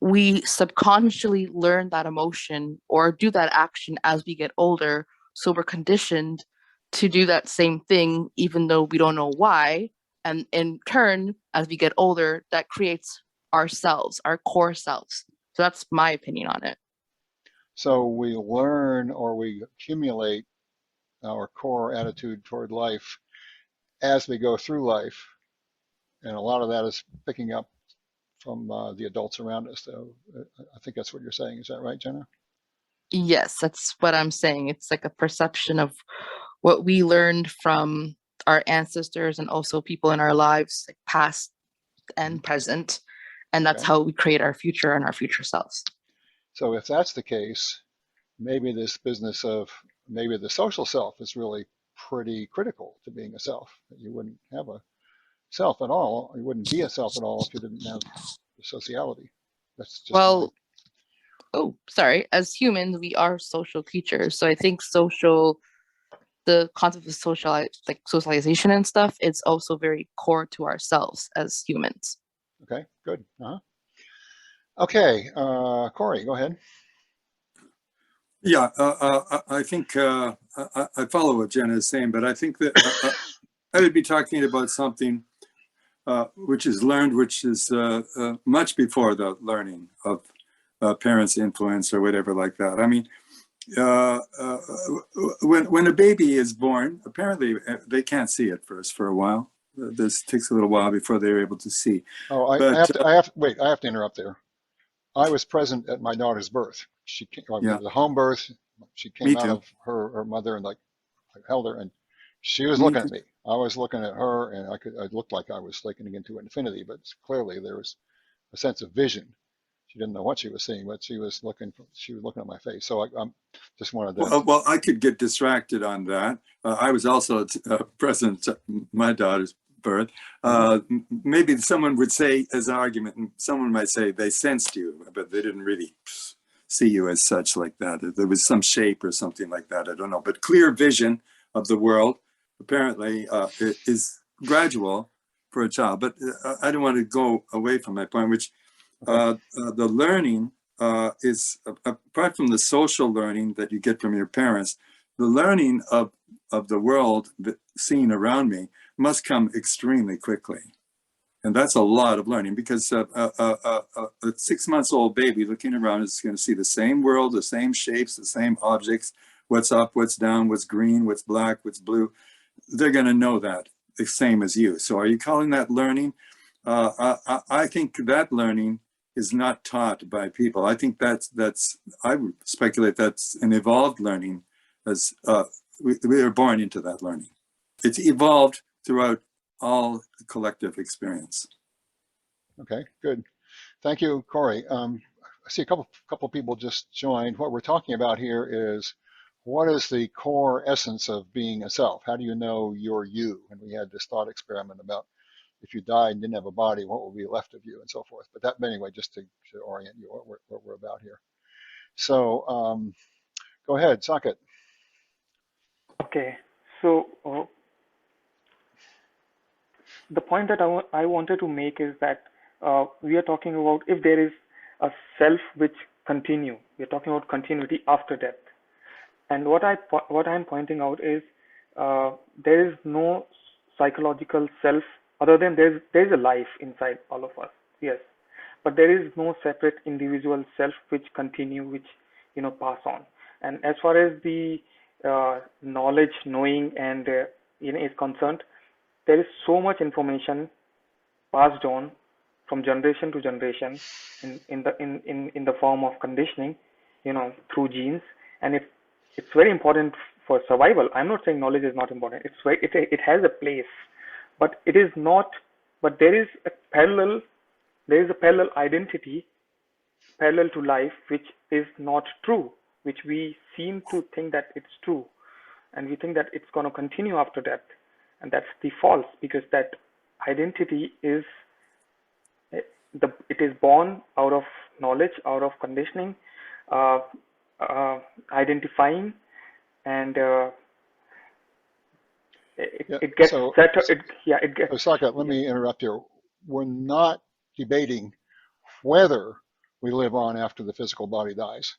we subconsciously learn that emotion or do that action as we get older. So we're conditioned to do that same thing, even though we don't know why. And in turn, as we get older, that creates ourselves, our core selves. So that's my opinion on it. So we learn or we accumulate our core attitude toward life as we go through life. And a lot of that is picking up from the adults around us. So I think that's what you're saying. Is that right, Jenna? Yes, that's what I'm saying. It's like a perception of what we learned from our ancestors and also people in our lives, like past and present. And that's how we create our future and our future selves. So if that's the case, maybe this business of maybe the social self is really pretty critical to being a self. You wouldn't have a self at all. You wouldn't be a self at all if you didn't have the sociality. That's just as humans, we are social creatures. So I think the concept of socialization and stuff, it's also very core to ourselves as humans. Okay, good. Okay, Corey, go ahead. Yeah, I think I follow what Jenna is saying, but I think that I would be talking about something which is learned, which is much before the learning of parents' influence or whatever like that. I mean, when a baby is born, apparently they can't see at first for a while. This takes a little while before they're able to see. Oh, I have to interrupt there. I was present at my daughter's birth. She came, it was a home birth. She came out of her mother and like I held her, and she was looking at me. I was looking at her, and I looked like I was looking into infinity, but clearly there was a sense of vision. She didn't know what she was seeing, but she was looking at my face. So I'm just wanted to. Well, I could get distracted on that. I was also present at my daughter's birth. Maybe someone would say, as an argument, and someone might say they sensed you, but they didn't really see you as such like that. There was some shape or something like that. I don't know. But clear vision of the world apparently is gradual for a child. But I don't want to go away from my point, which the learning is, apart from the social learning that you get from your parents, the learning of the world seen around me must come extremely quickly. And that's a lot of learning, because a 6-month-old baby looking around is going to see the same world, the same shapes, the same objects, what's up, what's down, what's green, what's black, what's blue. They're going to know that the same as you. So are you calling that learning? I think that learning is not taught by people. I think that's I would speculate that's an evolved learning, as we are born into that learning. It's evolved throughout all collective experience. Okay, good. Thank you, Corey. I see a couple people just joined. What we're talking about here is, what is the core essence of being a self? How do you know you're you? And we had this thought experiment about, if you died and didn't have a body, what will be left of you, and so forth. But that, anyway, just to orient you what we're about here. So go ahead, Saket. Okay, so the point that I wanted to make is that we are talking about, if there is a self which continue, we're talking about continuity after death. And what I'm pointing out is there is no psychological self other than there's a life inside all of us, yes, but there is no separate individual self which continue, which pass on. And as far as the knowledge, knowing, and is concerned, there is so much information passed on from generation to generation in the form of conditioning, through genes, and it's very important for survival. I'm not saying knowledge is not important. It has a place, but it is not. But there is a parallel identity, parallel to life, which is not true, which we seem to think that it's true, and we think that it's going to continue after death, and that's the false, because that identity is it is born out of knowledge, out of conditioning, identifying, and it gets better. It gets. So, Saket, let me interrupt here. We're not debating whether we live on after the physical body dies.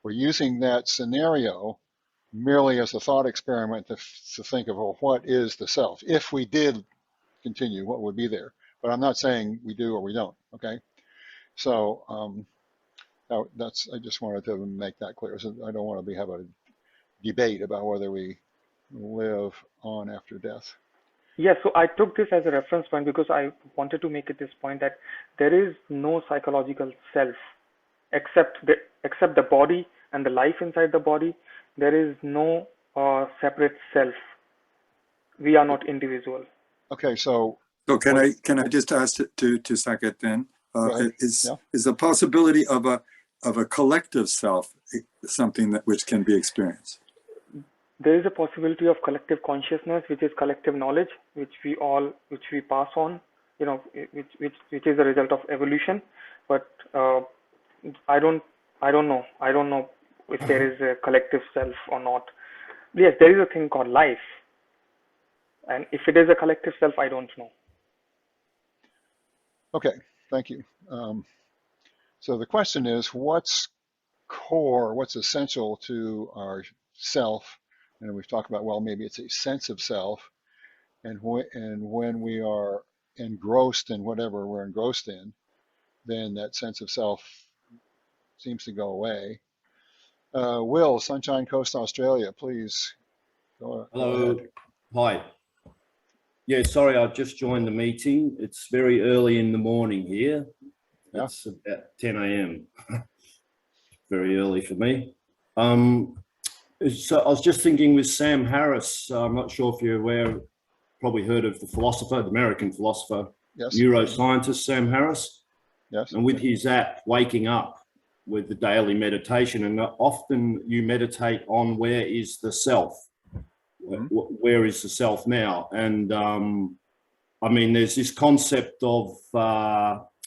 We're using that scenario merely as a thought experiment to think of, well, what is the self? If we did continue, what would be there? But I'm not saying we do or we don't, okay? So I just wanted to make that clear. So I don't want to have a debate about whether we live on after death. Yeah, so I took this as a reference point because I wanted to make it this point that there is no psychological self except the body and the life inside the body. There is no separate self. We are not individual. Okay, so can I just ask to Saket then? Is the possibility of a collective self something which can be experienced? There is a possibility of collective consciousness, which is collective knowledge, which we pass on, which is a result of evolution. But I don't know if there is a collective self or not. Yes, there is a thing called life. And if it is a collective self, I don't know. Okay, thank you. So the question is, what's core, what's essential to our self? And we've talked about, well, maybe it's a sense of self. And when we are engrossed in whatever we're engrossed in, then that sense of self seems to go away. Will, Sunshine Coast, Australia, please go Hello. ahead. Hi. Yeah, sorry, I've just joined the meeting. It's very early in the morning here. Yeah. It's about 10 a.m. Very early for me. So I was just thinking with Sam Harris, I'm not sure if you're aware, probably heard of the philosopher, the American philosopher, Yes. neuroscientist Sam Harris. Yes. And with his app, Waking Up, with the daily meditation, and often you meditate on where is the self? Where is the self now? And I mean, there's this concept of,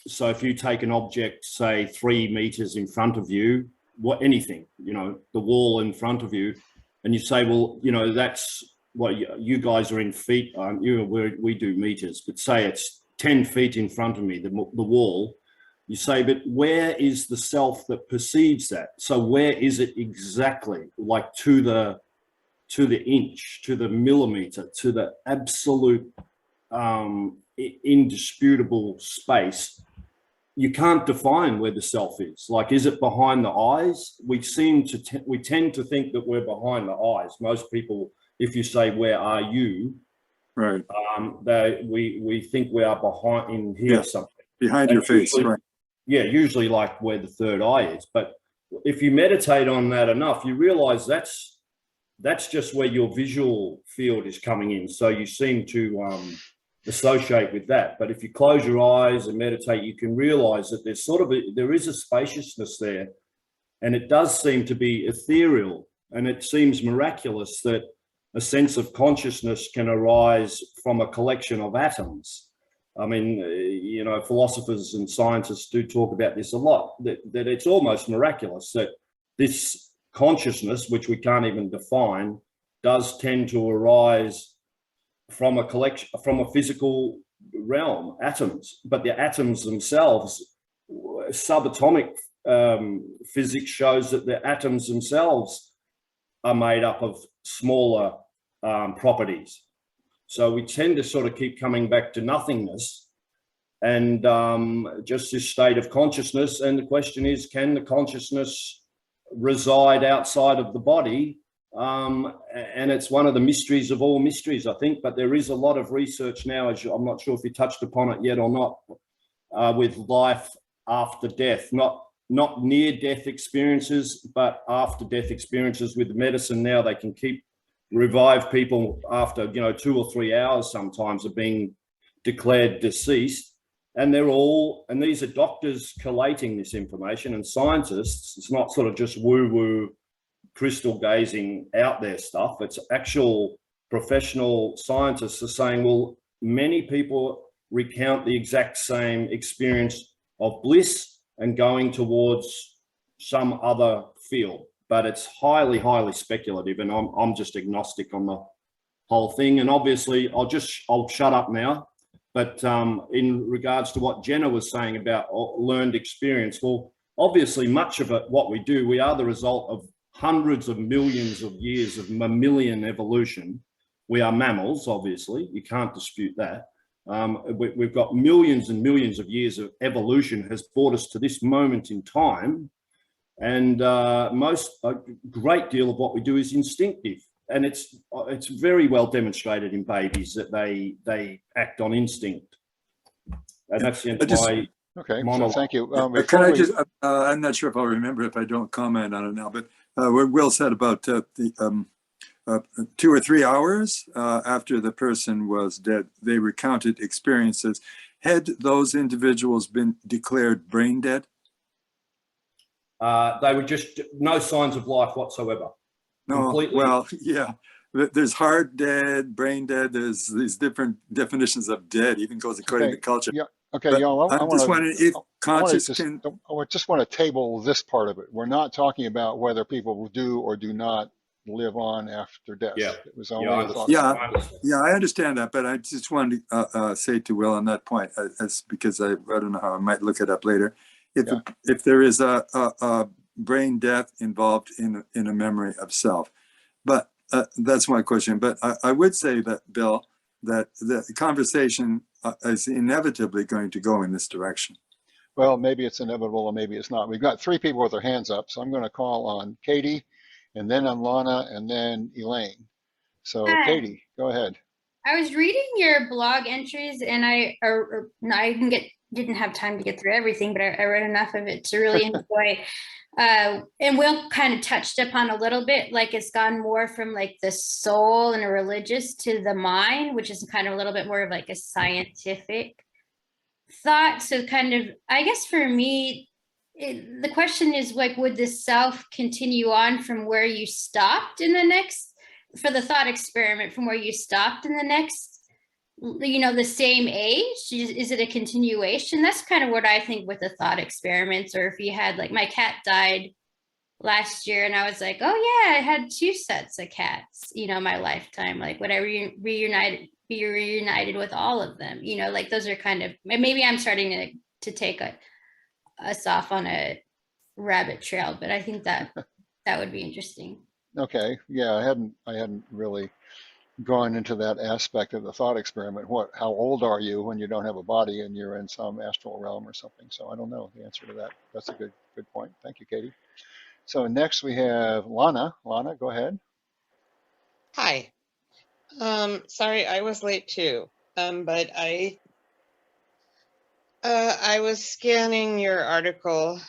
so if you take an object, say 3 meters in front of you, anything, you know, the wall in front of you, and you say, well, you know, that's what you guys are in feet, we do meters, but say it's 10 feet in front of me, the wall. You say, but where is the self that perceives that? So where is it exactly, like to the inch, to the millimeter, to the absolute indisputable space? You can't define where the self is. Like, is it behind the eyes? We tend to think that we're behind the eyes. Most people, if you say, where are you? Right. We think we are behind in here, something. Behind your face, right. Yeah, usually like where the third eye is. But if you meditate on that enough, you realize that's just where your visual field is coming in. So you seem to associate with that. But if you close your eyes and meditate, you can realize that there's there is a spaciousness there, and it does seem to be ethereal, and it seems miraculous that a sense of consciousness can arise from a collection of atoms. I mean, you know, philosophers and scientists do talk about this a lot, that it's almost miraculous that this consciousness, which we can't even define, does tend to arise from a collection, from a physical realm, atoms. But the atoms themselves, subatomic physics shows that the atoms themselves are made up of smaller properties. So we tend to sort of keep coming back to nothingness and just this state of consciousness. And the question is, can the consciousness reside outside of the body? And it's one of the mysteries of all mysteries, I think. But there is a lot of research now, as I'm not sure if you touched upon it yet or not, with life after death, not near-death experiences, but after-death experiences. With medicine now, they can revive people after 2 or 3 hours sometimes of being declared deceased. And these are doctors collating this information, and scientists. It's not sort of just woo-woo crystal gazing out there stuff. It's actual professional scientists are saying, well, many people recount the exact same experience of bliss and going towards some other field. But it's highly, highly speculative, and I'm just agnostic on the whole thing. And obviously, I'll shut up now. But in regards to what Jenna was saying about learned experience, well, obviously, much of it, what we do, we are the result of hundreds of millions of years of mammalian evolution. We are mammals, obviously. You can't dispute that. We've got millions and millions of years of evolution has brought us to this moment in time. And a great deal of what we do is instinctive, and it's very well demonstrated in babies that they act on instinct. And that's my okay. monologue. So thank you. Can I just? I'm not sure if I'll remember if I don't comment on it now, but what Will said about the 2 or 3 hours after the person was dead, they recounted experiences. Had those individuals been declared brain dead? They were just no signs of life whatsoever. No, completely. Well, yeah. There's heart dead, brain dead. There's these different definitions of dead, even goes according to culture. Yeah. Okay, y'all. I'm just wondering if conscious can. I just want to table this part of it. We're not talking about whether people do or do not live on after death. Yeah. It was only Yeah, a thought. Yeah, I understand that, but I just wanted to say to Will on that point, as because I don't know how I might look it up later. If there is a brain death involved in a memory of self, but that's my question. But I would say that, Bill, that the conversation is inevitably going to go in this direction. Well, maybe it's inevitable and maybe it's not. We've got 3 people with their hands up, so I'm going to call on Katie, and then on Lana, and then Elaine. So Katie, go ahead. I was reading your blog entries, and I didn't have time to get through everything, but I read enough of it to really enjoy. And Will kind of touched upon a little bit, like it's gone more from like the soul and a religious to the mind, which is kind of a little bit more of like a scientific thought. So kind of, I guess for me, the question is like, would the self continue on from where you stopped in the next, for the thought experiment, from where you stopped in the next, the same age? Is it a continuation? That's kind of what I think with the thought experiments. Or if you had, like, my cat died last year and I was like, oh yeah, I had 2 sets of cats, my lifetime. Like, would I be reunited with all of them? Like, those are kind of, maybe I'm starting to take us off on a rabbit trail, but I think that would be interesting. Okay, yeah, I hadn't really gone into that aspect of the thought experiment. How old are you when you don't have a body and you're in some astral realm or something? So I don't know the answer to that. That's a good point. Thank you, Katie. So next we have Lana. Lana, go ahead. Hi. Sorry, I was late too. But I was scanning your article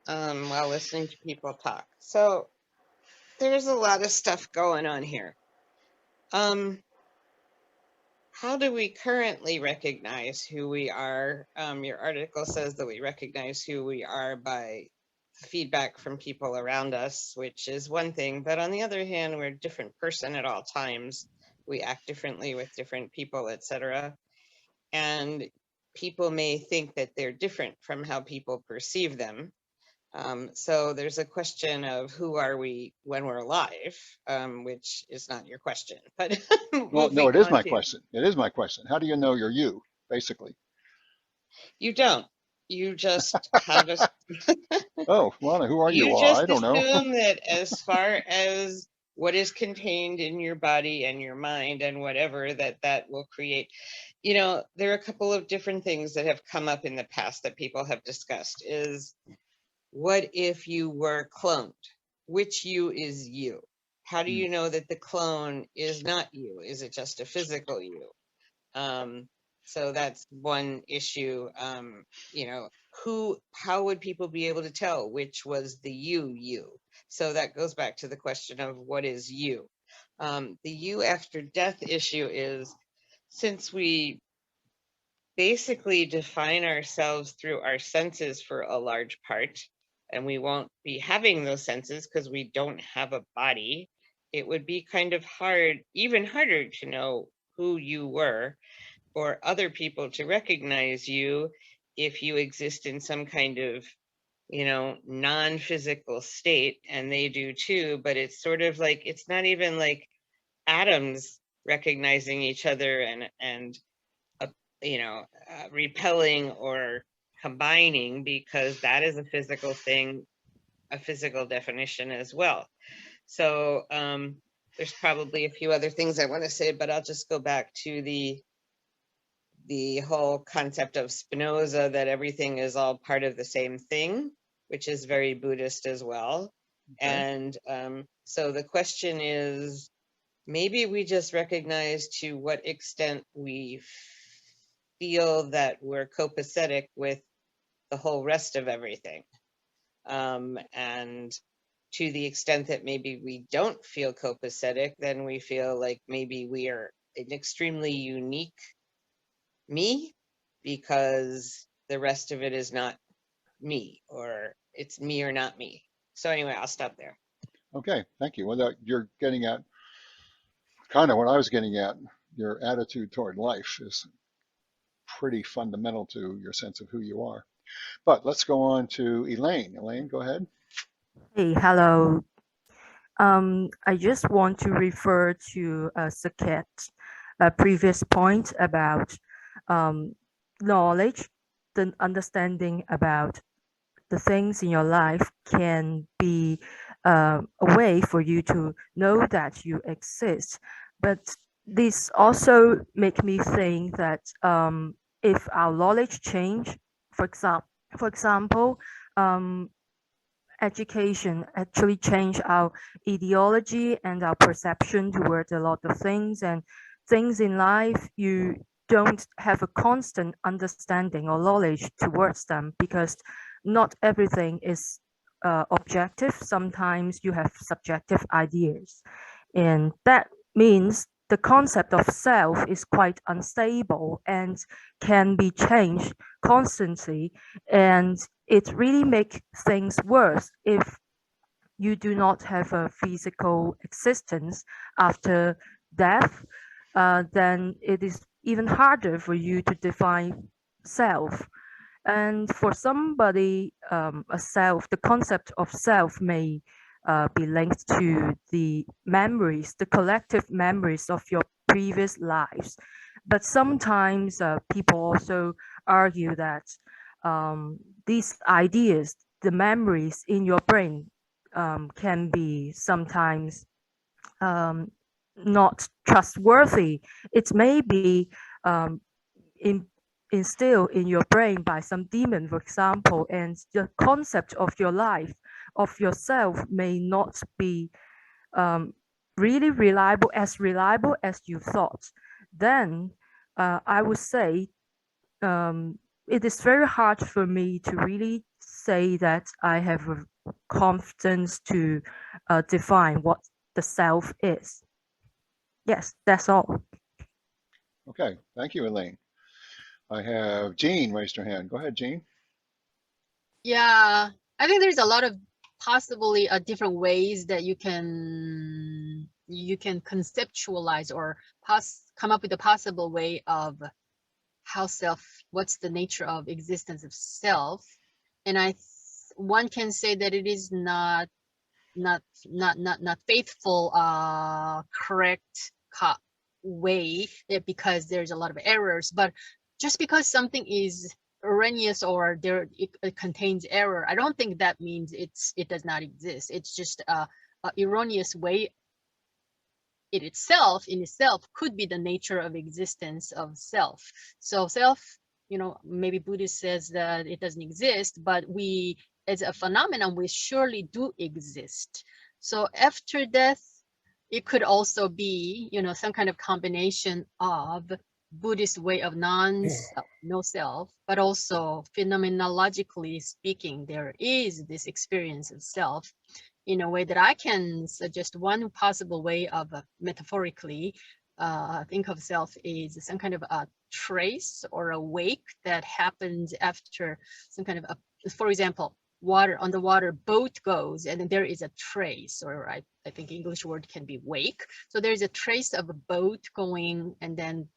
while listening to people talk. So there's a lot of stuff going on here. How do we currently recognize who we are? Your article says that we recognize who we are by feedback from people around us, which is one thing. But on the other hand, we're a different person at all times. We act differently with different people, etc. And people may think that they're different from how people perceive them. So there's a question of who are we when we're alive, which is not your question, but well, no, it is my question. It is my question. How do you know you're you, basically? You don't. You just have a. Oh, Lana, who are you? You well, just I don't know. assume that as far as what is contained in your body and your mind and whatever, that will create. There are a couple of different things that have come up in the past that people have discussed. Is what if you were cloned? Which you is you? How do you know that the clone is not you? Is it just a physical you? So that's one issue. How would people be able to tell which was the you? So that goes back to the question of what is you? The you after death issue is, since we basically define ourselves through our senses for a large part, and we won't be having those senses because we don't have a body, it would be kind of hard, even harder to know who you were, or other people to recognize you if you exist in some kind of, non-physical state, and they do too, but it's sort of like, it's not even like atoms recognizing each other and repelling or combining, because that is a physical thing, a physical definition as well. So there's probably a few other things I want to say, but I'll just go back to the whole concept of Spinoza, that everything is all part of the same thing, which is very Buddhist as well. Okay. And so the question is, maybe we just recognize to what extent we feel that we're copacetic with the whole rest of everything. And to the extent that maybe we don't feel copacetic, then we feel like maybe we are an extremely unique me, because the rest of it is not me, or it's me or not me. So anyway, I'll stop there. Okay, thank you. Well, you're getting at kind of what I was getting at. Your attitude toward life is pretty fundamental to your sense of who you are. But let's go on to Elaine. Elaine, go ahead. Hey, hello. I just want to refer to Saket's previous point about knowledge, the understanding about the things in your life can be a way for you to know that you exist. But this also make me think that if our knowledge change, for example, education actually change our ideology and our perception towards a lot of things, and things in life you don't have a constant understanding or knowledge towards them, because not everything is objective. Sometimes you have subjective ideas, and that means the concept of self is quite unstable and can be changed constantly, and it really makes things worse if you do not have a physical existence after death. Then it is even harder for you to define self. And for somebody, a self, the concept of self may be linked to the memories, the collective memories of your previous lives. But sometimes people also argue that these ideas, the memories in your brain, can be sometimes not trustworthy. It may be instilled in your brain by some demon, for example, and the concept of your life, of yourself, may not be really reliable as you thought. Then I would say it is very hard for me to really say that I have a confidence to define what the self is. Yes, that's all. Okay, thank you, Elaine. I have Jean raised her hand. Go ahead, Jean. Yeah, I think there's a lot of possibly different ways that you can conceptualize or come up with a possible way of how what's the nature of existence of self. And one can say that it is not faithful, correct way, because there's a lot of errors. But just because something is erroneous or it contains error, I don't think that means it does not exist. It's just a erroneous way. In itself could be the nature of existence of self. So self, maybe Buddhist says that it doesn't exist, but we, as a phenomenon, we surely do exist. So after death, it could also be, some kind of combination of Buddhist way of no self, but also phenomenologically speaking, there is this experience of self. In a way that I can suggest, one possible way of metaphorically think of self is some kind of a trace or a wake that happens after some kind of for example, on the water, boat goes, and then there is a trace, or I think English word can be wake. So there's a trace of a boat going, and then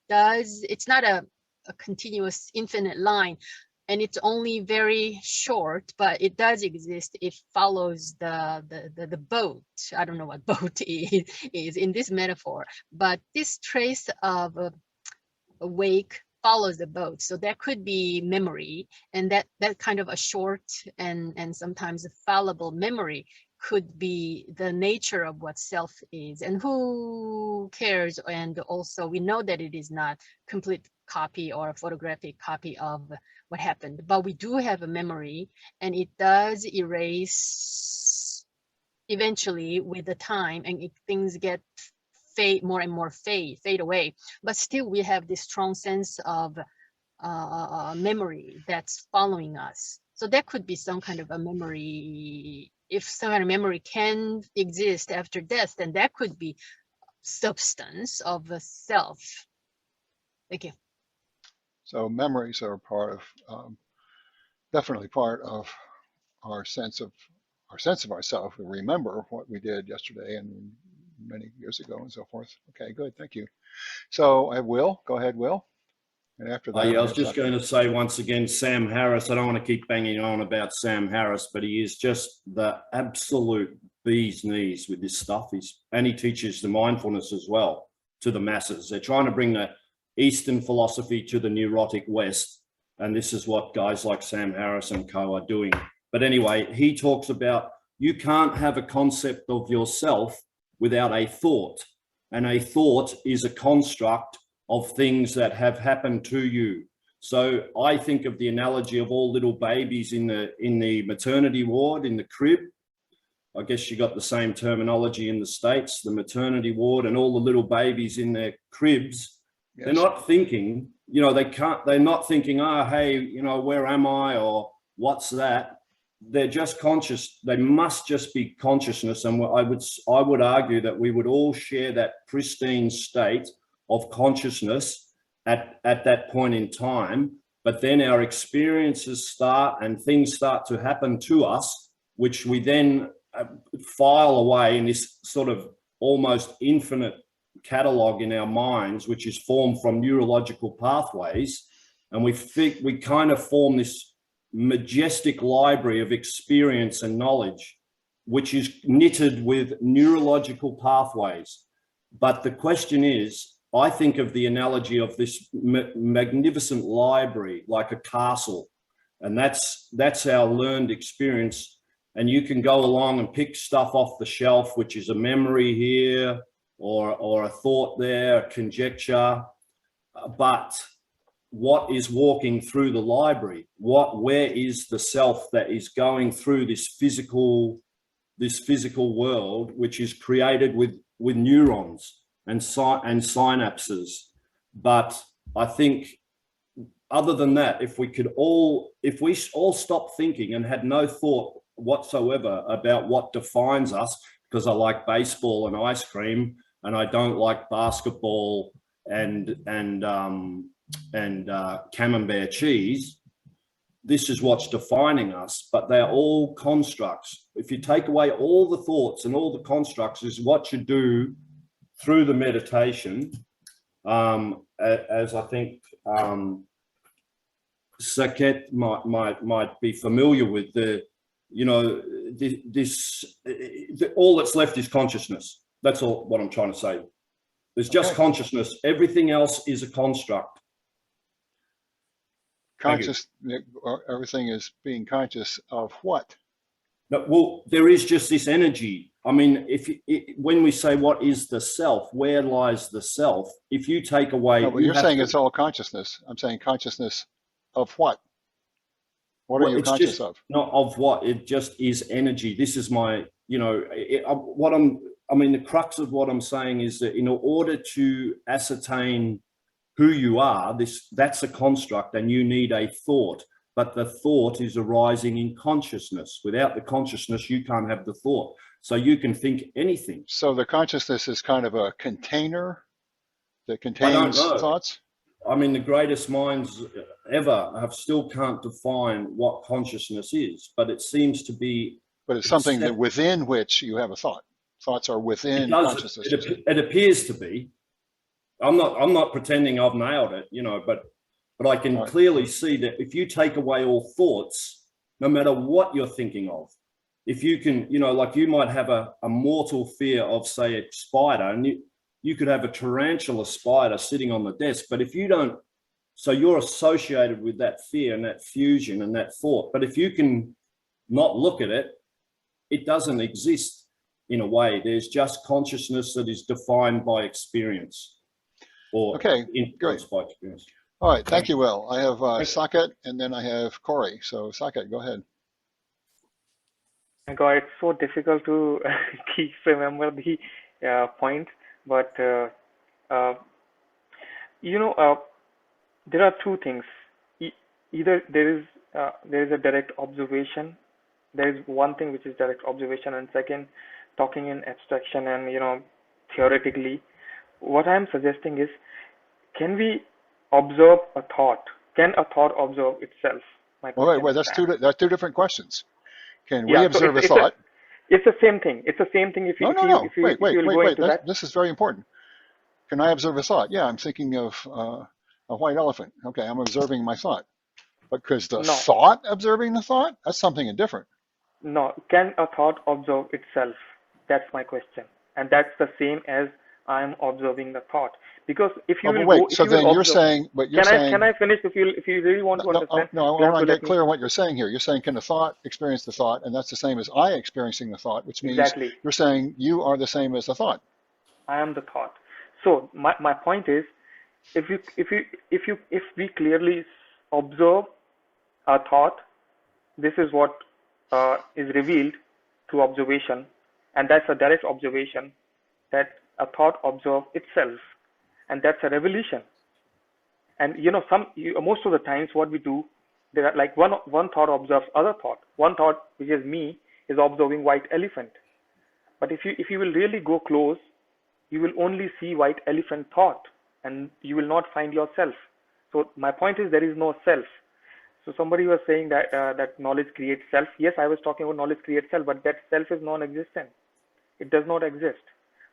it's not a continuous infinite line, and it's only very short, but it does exist. It follows the boat. I don't know what boat is in this metaphor, but this trace of a wake follows the boat. So that could be memory, and that kind of a short and sometimes a fallible memory could be the nature of what self is. And who cares? And also we know that it is not complete copy or a photographic copy of what happened, but we do have a memory, and it does erase eventually with the time, and things get more and more fade away. But still we have this strong sense of memory that's following us. So that could be some kind of a memory. If some kind of memory can exist after death, then that could be substance of a self. Thank you. So memories are definitely part of our sense of ourself. We remember what we did yesterday and many years ago and so forth. Okay, good, thank you. So I will go ahead, Will. And after that, yeah, I was just going to say once again, Sam Harris. I don't want to keep banging on about Sam Harris, but he is just the absolute bee's knees with this stuff. And he teaches the mindfulness as well to the masses. They're trying to bring the Eastern philosophy to the neurotic West. And this is what guys like Sam Harris and co are doing. But anyway, he talks about you can't have a concept of yourself without a thought. And a thought is a construct of things that have happened to you. So I think of the analogy of all little babies in the maternity ward, in the crib. I guess you got the same terminology in the States, the maternity ward, and all the little babies in their cribs. Yes. They're not thinking, you know, they're not thinking, oh, hey, you know, where am I? Or what's that? They're just conscious. They must just be consciousness. And I would argue that we would all share that pristine state of consciousness at that point in time. But then our experiences start and things start to happen to us, which we then file away in this sort of almost infinite catalog in our minds, which is formed from neurological pathways. And we kind of form this majestic library of experience and knowledge, which is knitted with neurological pathways. But the question is, I think of the analogy of this magnificent library like a castle, and that's our learned experience. And you can go along and pick stuff off the shelf, which is a memory here or a thought there, a conjecture. But what is walking through the library? Where is the self that is going through this physical world, which is created with neurons and synapses? But I think other than that, if we all stopped thinking and had no thought whatsoever about what defines us, because I like baseball and ice cream and I don't like basketball and camembert cheese, this is what's defining us. But they're all constructs. If you take away all the thoughts and all the constructs, is what you do through the meditation, as I think Saket might be familiar with, all that's left is consciousness. That's all what I'm trying to say. There's just consciousness. Everything else is a construct. Everything is being conscious of what? No, well, there is just this energy. I mean, when we say what is the self, where lies the self? If you take away, no, but you're saying it's all consciousness. I'm saying consciousness of what? What are you conscious of? Not of what. It just is energy. This is my, the crux of what I'm saying is that in order to ascertain who you are, that's a construct, and you need a thought. But the thought is arising in consciousness. Without the consciousness, you can't have the thought. So you can think anything. So the consciousness is kind of a container that contains thoughts? I mean, the greatest minds ever still can't define what consciousness is, but it seems to be. But it's something that within which you have a thought. Thoughts are within consciousness. It appears to be. I'm not pretending I've nailed it, but I can clearly see that if you take away all thoughts, no matter what you're thinking of, if you can, like you might have a mortal fear of, say, a spider, and you could have a tarantula spider sitting on the desk, but if you don't, so you're associated with that fear and that fusion and that thought. But if you can not look at it, it doesn't exist in a way. There's just consciousness that is defined by experience. Influenced by experience. All right, thank you, Will. I have Saket, and then I have Corey. So Saket, go ahead. My God, it's so difficult to remember the points, but there are two things. Either there is a direct observation. There is one thing which is direct observation, and second, talking in abstraction and theoretically. What I'm suggesting is, can we observe a thought? Can a thought observe itself? Wait, that's two different questions. Can we observe a thought? It's the same thing. It's the same thing. Wait. This is very important. Can I observe a thought? Yeah, I'm thinking of a white elephant. Okay, I'm observing my thought. But because the thought observing the thought, that's something different. No, can a thought observe itself? That's my question. And that's the same as I'm observing the thought. Because if you will wait, go, if so you then will you're observe, saying, but you're saying, can I finish? If you really want to understand, no, you I have want to to let get me. clear on what you're saying here. You're saying, can the thought experience the thought? And that's the same as I experiencing the thought, which means Exactly. you're saying you are the same as the thought. I am the thought. So my point is, if we clearly observe a thought, this is what is revealed through observation, and that's a direct observation that a thought observes itself, and that's a revelation. And most of the times what we do, there are like one thought observes other thought. One thought, which is me, is observing white elephant. But if you will really go close, you will only see white elephant thought, and you will not find yourself. So my point is, there is no self. So somebody was saying that that knowledge creates self. Yes, I was talking about knowledge creates self, but that self is non-existent. It does not exist.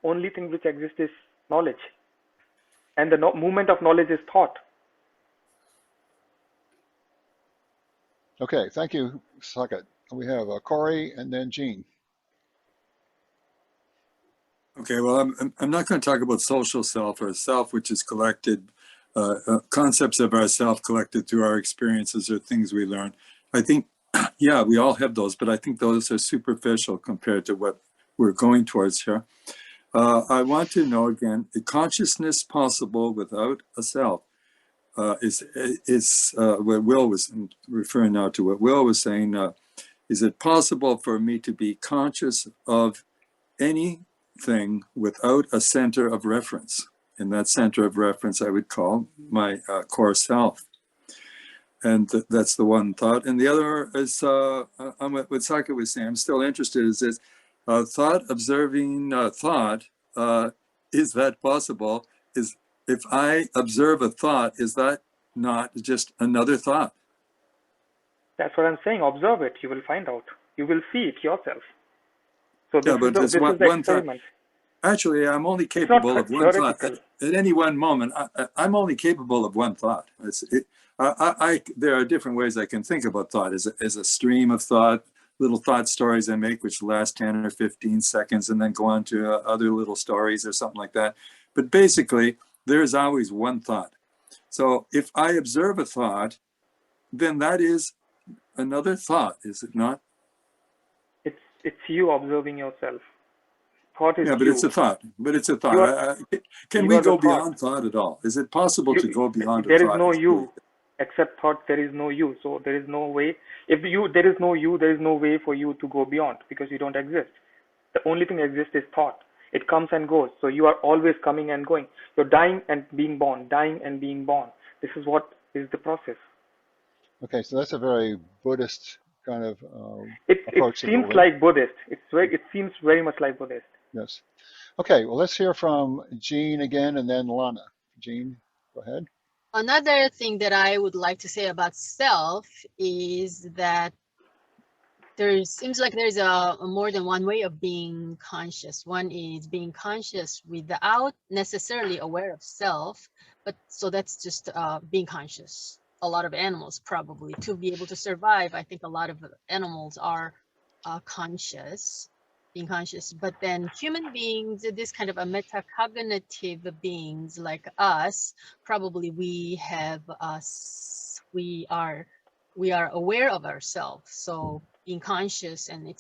Only thing which exists is knowledge, and the movement of knowledge is thought. Okay, thank you, Saket. We have Corey and then Jean. Okay, well, I'm not going to talk about social self or self, which is collected, concepts of ourself collected through our experiences or things we learn. I think, yeah, we all have those, but I think those are superficial compared to what we're going towards here. I want to know again, is consciousness possible without a self? What Will was referring now to what Will was saying. Is it possible for me to be conscious of anything without a center of reference? And that center of reference I would call my core self. And that's the one thought. And the other is, what Saket was saying, I'm still interested, is this thought observing thought. Is that possible? If I observe a thought, is that not just another thought? That's what I'm saying. Observe it. You will find out. You will see it yourself. So this is the experiment. Actually, I'm only capable of one thought. At any one moment, I'm only capable of one thought. There are different ways I can think about thought as a stream of thought, little thought stories I make, which last 10 or 15 seconds and then go on to other little stories or something like that. But basically, there is always one thought. So if I observe a thought, then that is another thought, is it not? It's you observing yourself. Thought is but you. it's a thought. But it's a thought. Can we go beyond thought at all? Is it possible to go beyond a thought? There is no you, except thought. There is no you. So there is no way. If there is no you, there is no way for you to go beyond, because you don't exist. The only thing that exists is thought. It comes and goes. So you are always coming and going. You're dying and being born, dying and being born. This is what is the process. Okay, so that's a very Buddhist kind of It approach. seems like Buddhist. It seems very much like Buddhist. Yes. Okay, well, let's hear from Jean again and then Lana. Jean, go ahead. Another thing that I would like to say about self is that seems like there's a more than one way of being conscious. One is being conscious without necessarily aware of self, but so that's just being conscious. A lot of animals probably, to be able to survive, I think a lot of animals are conscious, being conscious. But then human beings, this kind of a metacognitive beings like us, probably we are aware of ourselves. So being conscious, and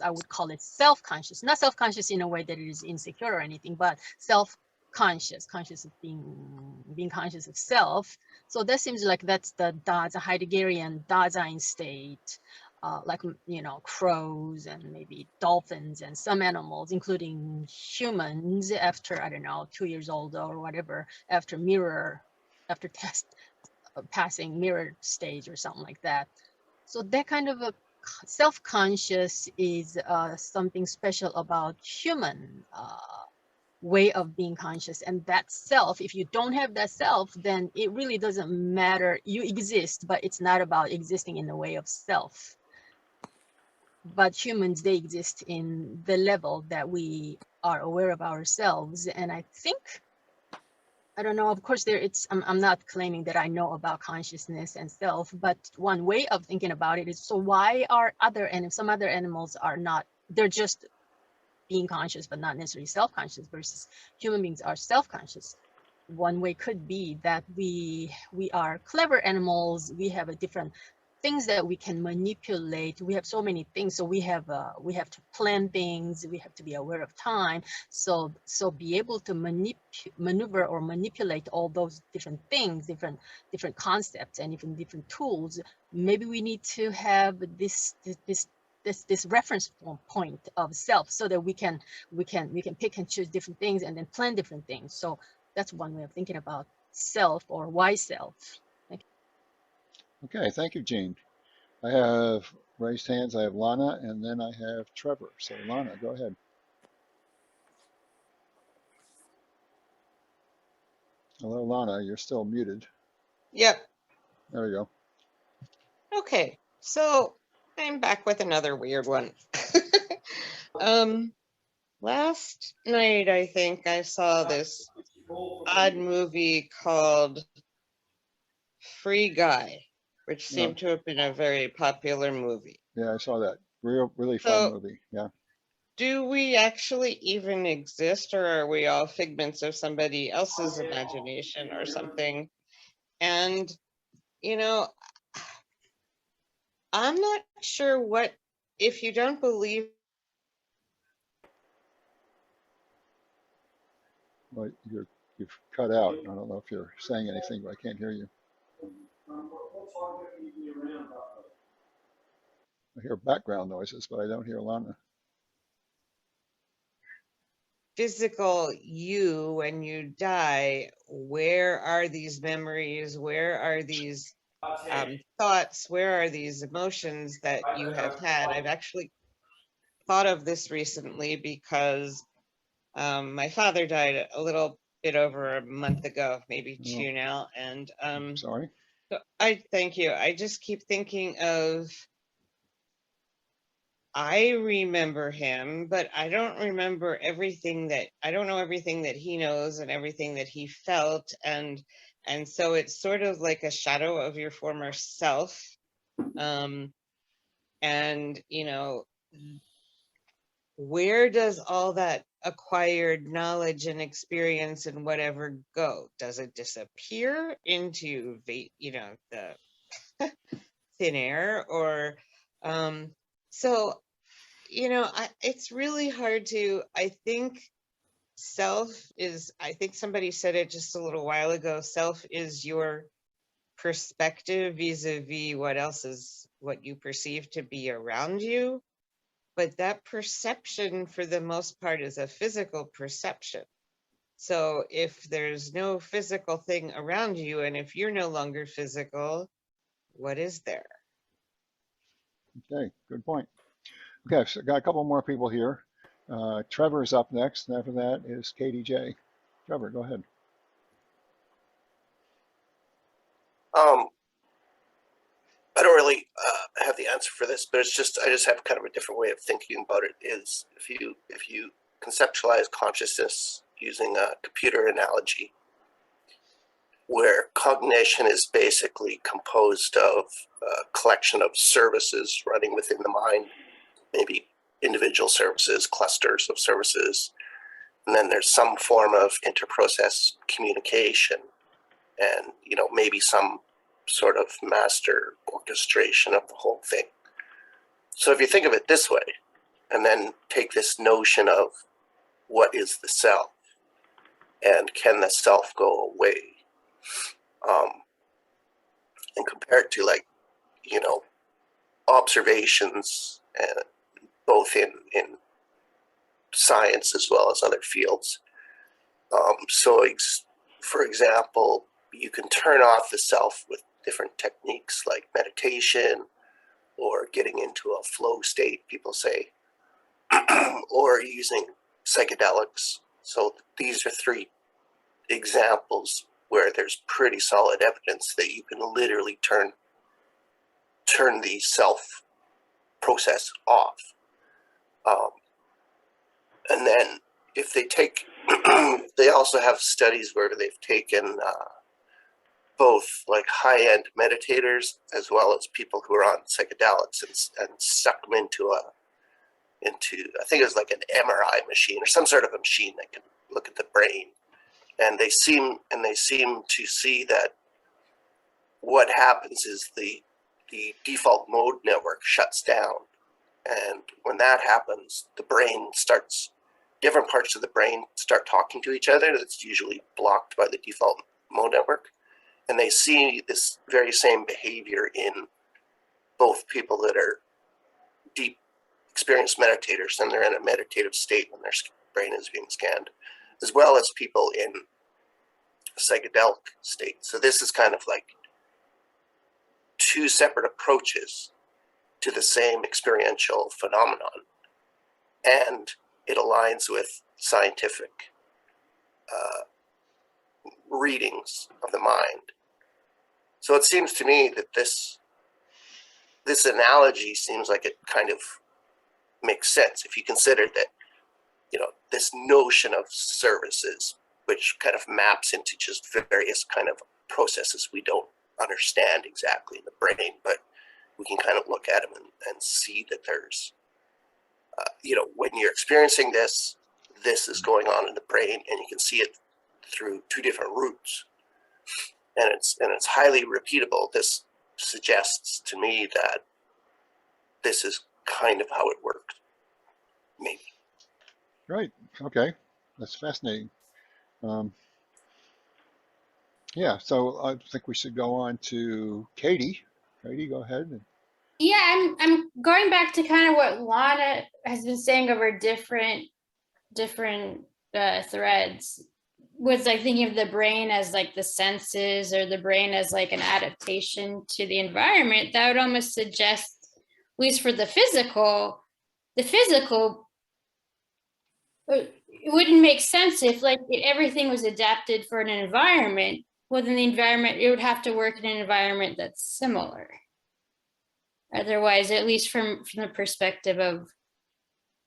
I would call it self-conscious, not self-conscious in a way that it is insecure or anything, but self-conscious, conscious of being conscious of self. So that seems like that's the Heideggerian Dasein state, like, crows and maybe dolphins and some animals, including humans, after, I don't know, 2 years old or whatever, after passing mirror stage or something like that. So that kind of a self-conscious is something special about human way of being conscious. And that self, if you don't have that self, then it really doesn't matter. You exist, but it's not about existing in the way of self. But humans, they exist in the level that we are aware of ourselves. And I think, I don't know, of course, I'm not claiming that I know about consciousness and self, but one way of thinking about it is, so why are some other animals are not, they're just being conscious, but not necessarily self-conscious, versus human beings are self-conscious. One way could be that we are clever animals. We have a different things that we can manipulate. We have so many things, so we have to plan things. We have to be aware of time. So be able to maneuver or manipulate all those different things, different concepts, and even different tools. Maybe we need to have this reference point of self, so that we can pick and choose different things and then plan different things. So that's one way of thinking about self, or why self. Thank you. Okay, thank you, Jean. I have raised hands. I have Lana, and then I have Trevor. So Lana, go ahead. Hello, Lana, you're still muted. Yep. There you go. Okay, so I'm back with another weird one. Last night, I think I saw this odd movie called Free Guy, which seemed to have been a very popular movie. Yeah, I saw that. Really fun movie. Yeah. Do we actually even exist, or are we all figments of somebody else's imagination or something? And, you know, I'm not sure what, if you don't believe. Well, you've cut out. I don't know if you're saying anything, but I can't hear you. I hear background noises, but I don't hear Lana. Physical you, when you die, where are these memories? Where are these thoughts? Where are these emotions that you have had? I've actually thought of this recently because my father died a little bit over a month ago, maybe two now. And sorry. So thank you. I just keep thinking of, I remember him, but I don't remember everything that, I don't know everything that he knows and everything that he felt. And so it's sort of like a shadow of your former self. And, you know, where does all that acquired knowledge and experience and whatever go? Does it disappear into, you know, the thin air? Or, so, you know, it's really hard to, I think self is, I think somebody said it just a little while ago, self is your perspective vis-a-vis what else is, what you perceive to be around you. But that perception, for the most part, is a physical perception. So if there's no physical thing around you, and if you're no longer physical, what is there? Okay, good point. Okay, so got a couple more people here. Trevor's up next, and after that is Katie J. Trevor, go ahead. I don't really have the answer for this, but it's just, I just have kind of a different way of thinking about it. Is if you conceptualize consciousness using a computer analogy, where cognition is basically composed of a collection of services running within the mind, maybe individual services, clusters of services, and then there's some form of interprocess communication, and you know, maybe some sort of master orchestration of the whole thing. So if you think of it this way, and then take this notion of what is the self, and can the self go away, and compare it to, like, you know, observations, both in science as well as other fields. So for example, you can turn off the self with different techniques like meditation, or getting into a flow state, people say, or using psychedelics. So these are three examples where there's pretty solid evidence that you can literally turn the self process off. And then if they take, they also have studies where they've taken both like high-end meditators as well as people who are on psychedelics, and stuck them into into, I think it was like an MRI machine or some sort of a machine that can look at the brain. And they seem to see that what happens is the default mode network shuts down. And when that happens, the brain starts, different parts of the brain start talking to each other. That's usually blocked by the default mode network. And they see this very same behavior in both people that are deep experienced meditators and they're in a meditative state when their brain is being scanned, as well as people in a psychedelic state. So this is kind of like two separate approaches to the same experiential phenomenon, and it aligns with scientific readings of the mind. So it seems to me that this analogy seems like it kind of makes sense if you consider that, you know, this notion of services, which kind of maps into just various kind of processes we don't understand exactly in the brain, but we can kind of look at them and see that there's, you know, when you're experiencing this is going on in the brain, and you can see it through two different routes, and it's highly repeatable. This suggests to me that this is kind of how it works, maybe. Right. Okay. That's fascinating. Yeah. So I think we should go on to Katie. Katie, go ahead. Yeah, I'm going back to kind of what Lana has been saying over different threads, was like thinking of the brain as like the senses, or the brain as like an adaptation to the environment. That would almost suggest, at least for the physical, it wouldn't make sense if like everything was adapted for an environment. Well, then the environment, it would have to work in an environment that's similar. Otherwise, at least from the perspective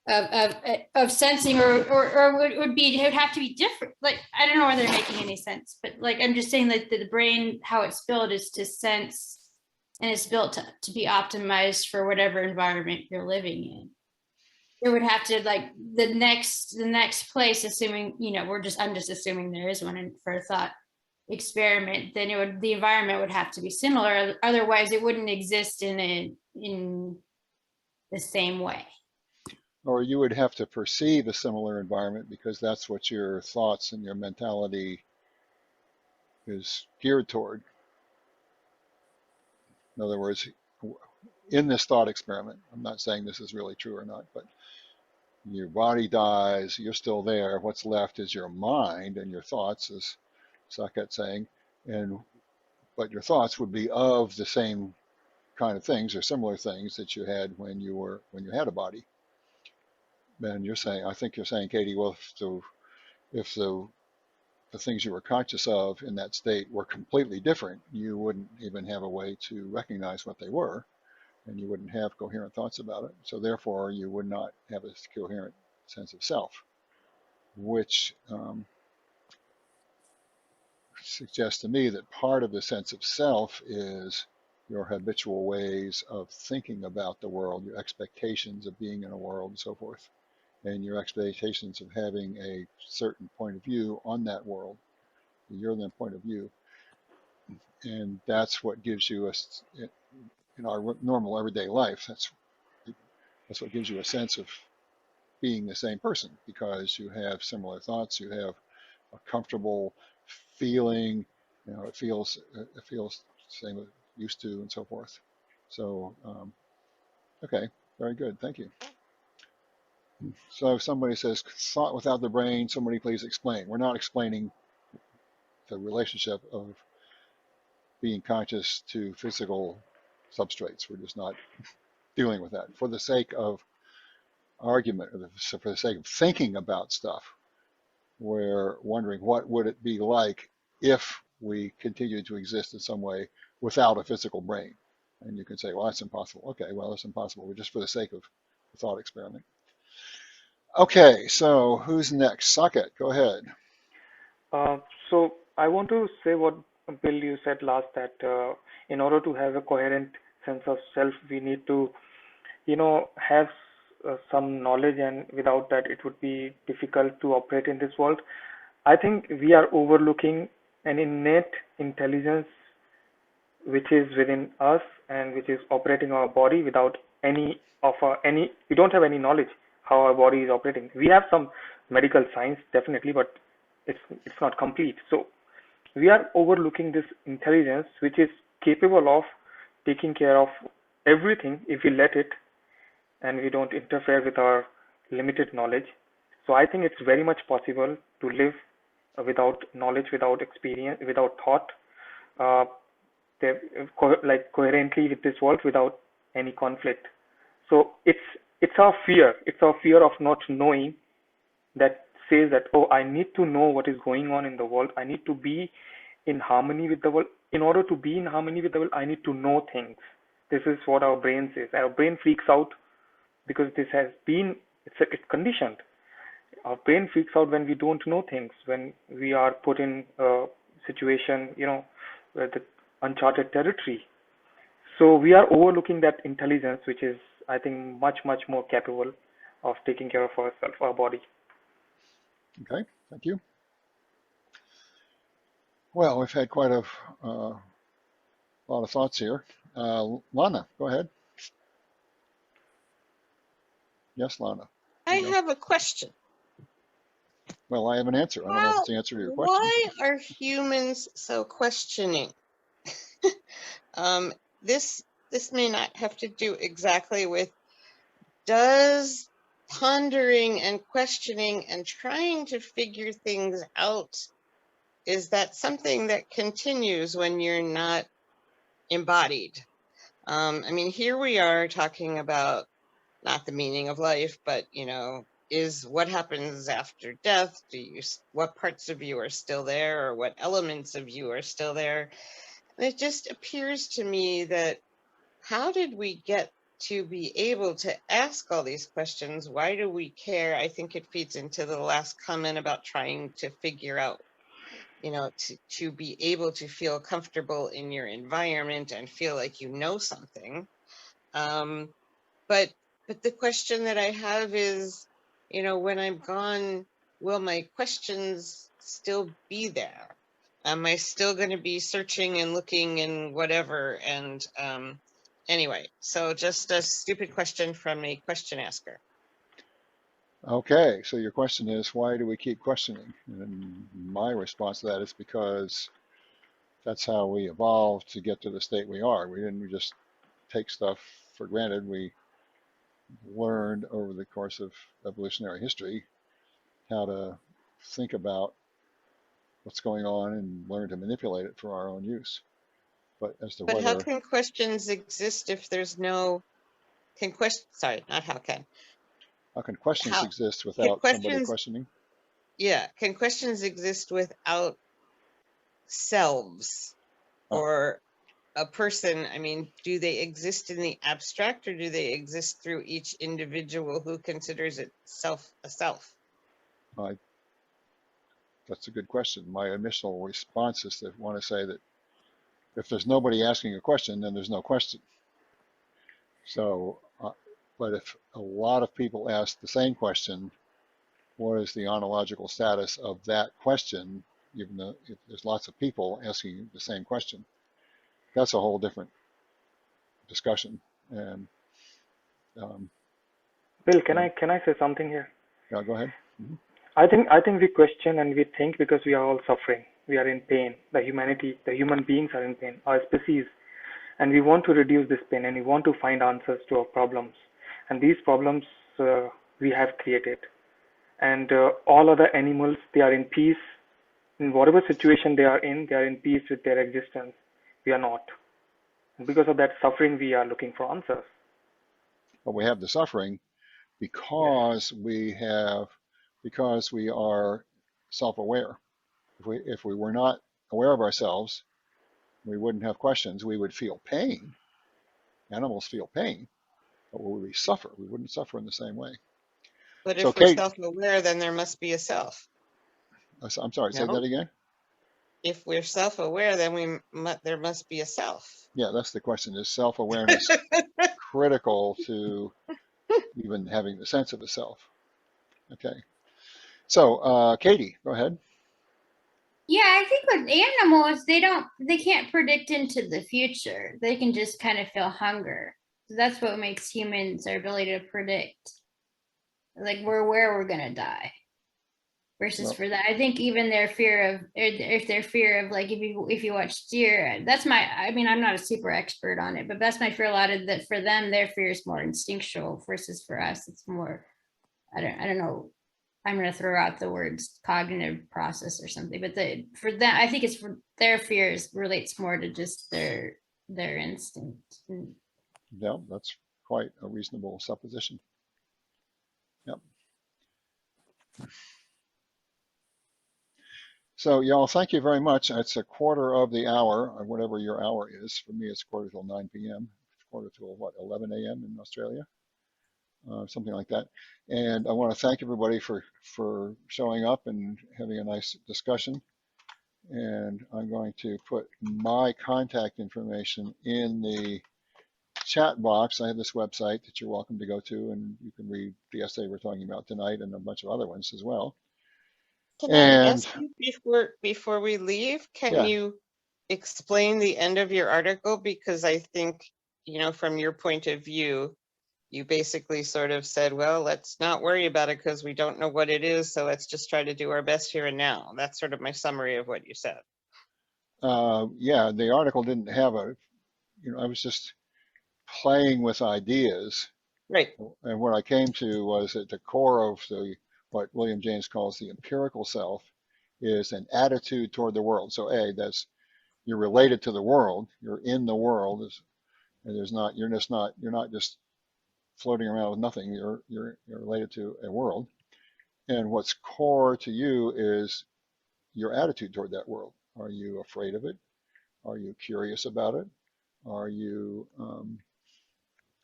of sensing, or it would have to be different. Like, I don't know whether they're making any sense, but like, I'm just saying that the brain, how it's built is to sense, and it's built to be optimized for whatever environment you're living in. It would have to, like, the next place, assuming, you know, I'm just assuming there is one for a thought experiment, then the environment would have to be similar. Otherwise it wouldn't exist in the same way. Or you would have to perceive a similar environment, because that's what your thoughts and your mentality is geared toward. In other words, in this thought experiment, I'm not saying this is really true or not, but your body dies, you're still there. What's left is your mind and your thoughts, as Saket saying, but your thoughts would be of the same kind of things or similar things that you had when you had a body. And I think you're saying, Katie, well, if the things you were conscious of in that state were completely different, you wouldn't even have a way to recognize what they were, and you wouldn't have coherent thoughts about it. So therefore, you would not have a coherent sense of self, which suggests to me that part of the sense of self is your habitual ways of thinking about the world, your expectations of being in a world and so forth, and your expectations of having a certain point of view on that world, your then point of view. And that's what gives you in our normal everyday life, that's what gives you a sense of being the same person, because you have similar thoughts, you have a comfortable feeling, you know, it feels the same as used to, and so forth. So, okay, very good, thank you. So if somebody says, thought without the brain, somebody please explain. We're not explaining the relationship of being conscious to physical substrates. We're just not dealing with that. For the sake of argument, or for the sake of thinking about stuff, we're wondering what would it be like if we continued to exist in some way without a physical brain. And you can say, well, that's impossible. Okay, well, that's impossible. We're just for the sake of the thought experiment. Okay, so who's next? Saket, go ahead. So I want to say what, Bill, you said last, that in order to have a coherent sense of self, we need to, you know, have some knowledge, and without that it would be difficult to operate in this world. I think we are overlooking an innate intelligence which is within us and which is operating our body without we don't have any knowledge how our body is operating. We have some medical science definitely, but it's not complete. So we are overlooking this intelligence which is capable of taking care of everything if we let it and we don't interfere with our limited knowledge. So I think it's very much possible to live without knowledge, without experience, without thought, coherently with this world without any conflict. So it's our fear. It's our fear of not knowing that says that, oh, I need to know what is going on in the world. I need to be in harmony with the world. In order to be in harmony with the world, I need to know things. This is what our brain says. Our brain freaks out because this has been, it's conditioned. Our brain freaks out when we don't know things, when we are put in a situation, where the uncharted territory. So we are overlooking that intelligence, which is, I think, much, much more capable of taking care of ourselves, our body. Okay, thank you. Well, we've had quite a lot of thoughts here. Lana, go ahead. Yes, Lana. I have a question. Well, I have an answer. I don't know if it's the answer to your question. Why are humans so questioning? This may not have to do exactly with, does pondering and questioning and trying to figure things out, is that something that continues when you're not embodied? I mean, here we are talking about not the meaning of life, but, is what happens after death? What parts of you are still there, or what elements of you are still there? And it just appears to me that, how did we get to be able to ask all these questions? Why do we care? I think it feeds into the last comment about trying to figure out, to be able to feel comfortable in your environment and feel like you know something. But the question that I have is, when I'm gone, will my questions still be there? Am I still going to be searching and looking and whatever? And anyway, so just a stupid question from a question asker. Okay, so your question is, why do we keep questioning? And my response to that is because that's how we evolved to get to the state we are. We didn't just take stuff for granted. We learned over the course of evolutionary history how to think about what's going on and learn to manipulate it for our own use. But as to whether, how can questions exist if there's no, how can questions exist without somebody questioning? Yeah, can questions exist without selves or a person? I mean, do they exist in the abstract, or do they exist through each individual who considers itself a self? That's a good question. My initial response is to want to say that if there's nobody asking a question, then there's no question. So, but if a lot of people ask the same question, what is the ontological status of that question, even though if there's lots of people asking the same question? That's a whole different discussion. And Bill, can I say something here? Yeah, go ahead. Mm-hmm. I think we question and we think because we are all suffering. We are in pain. The human beings are in pain, our species. And we want to reduce this pain, and we want to find answers to our problems. And these problems we have created. And all other animals, they are in peace. In whatever situation they are in peace with their existence. We are not. And because of that suffering, we are looking for answers. But we have the suffering because we are self-aware. If we were not aware of ourselves, we wouldn't have questions. We would feel pain. Animals feel pain, but would we suffer? We wouldn't suffer in the same way. But if we're self-aware, then there must be a self. I'm sorry, say that again? If we're self-aware, then there must be a self. Yeah, that's the question. Is self-awareness critical to even having the sense of a self. Okay. So, Katie, go ahead. Yeah, I think with animals, they can't predict into the future. They can just kind of feel hunger. So that's what makes humans our ability to predict, like where we're gonna die. Versus for that, I think even their fear of, if their fear of, like if you watch deer, that's my, I mean, I'm not a super expert on it, but that's my fear a lot of that. For them, their fear is more instinctual versus for us, it's more, I don't know. I'm going to throw out the words cognitive process or something, but for that, I think it's for their fears relates more to just their instinct. Yeah, that's quite a reasonable supposition. Yep. So y'all, thank you very much. It's a quarter of the hour, or whatever your hour is. For me, it's quarter till 9 p.m., quarter till what, 11 a.m. in Australia, something like that. And I want to thank everybody for showing up and having a nice discussion. And I'm going to put my contact information in the chat box. I have this website that you're welcome to go to, and you can read the essay we're talking about tonight and a bunch of other ones as well. Can I ask you before we leave, can you explain the end of your article? Because I think, you know, from your point of view, you basically sort of said, well, let's not worry about it because we don't know what it is. So let's just try to do our best here and now. That's sort of my summary of what you said. Yeah, the article didn't have a, you know, I was just playing with ideas. Right. And what I came to was at the core of what William James calls the empirical self is an attitude toward the world. So that's, you're related to the world, you're in the world, and you're not just floating around with nothing, you're related to a world. And what's core to you is your attitude toward that world. Are you afraid of it? Are you curious about it? Are you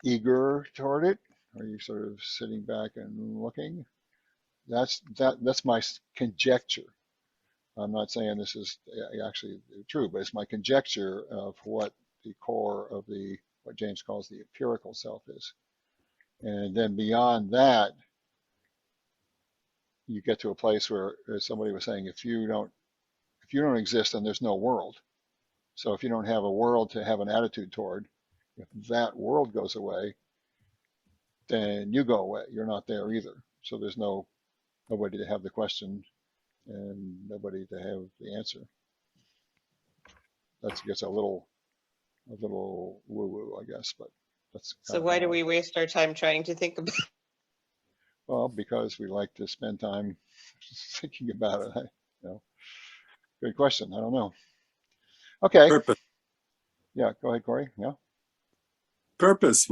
eager toward it? Are you sort of sitting back and looking? That's my conjecture. I'm not saying this is actually true, but it's my conjecture of what the core of what James calls the empirical self is. And then beyond that, you get to a place where, as somebody was saying, if you don't exist, then there's no world. So if you don't have a world to have an attitude toward, if that world goes away, then you go away. You're not there either. So there's nobody to have the question and nobody to have the answer. That gets a little woo-woo, I guess, but that's. So why do we waste our time trying to think about it? Well, because we like to spend time thinking about it. Good question. I don't know. Okay. Purpose. Yeah, go ahead, Corey. Yeah. Purpose.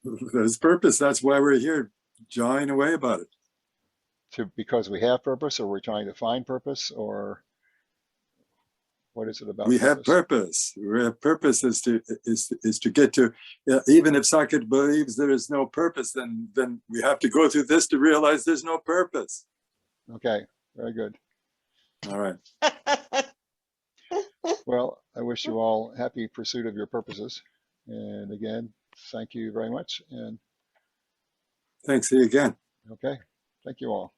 There's purpose. That's why we're here, jawing away about it. Because we have purpose, or we're trying to find purpose, or what is it about? We have purpose. We have purpose is to get to. Even if Socrates believes there is no purpose, then we have to go through this to realize there's no purpose. Okay. Very good. All right. Well, I wish you all happy pursuit of your purposes. And again, thank you very much. And thanks. See you again. Okay. Thank you all.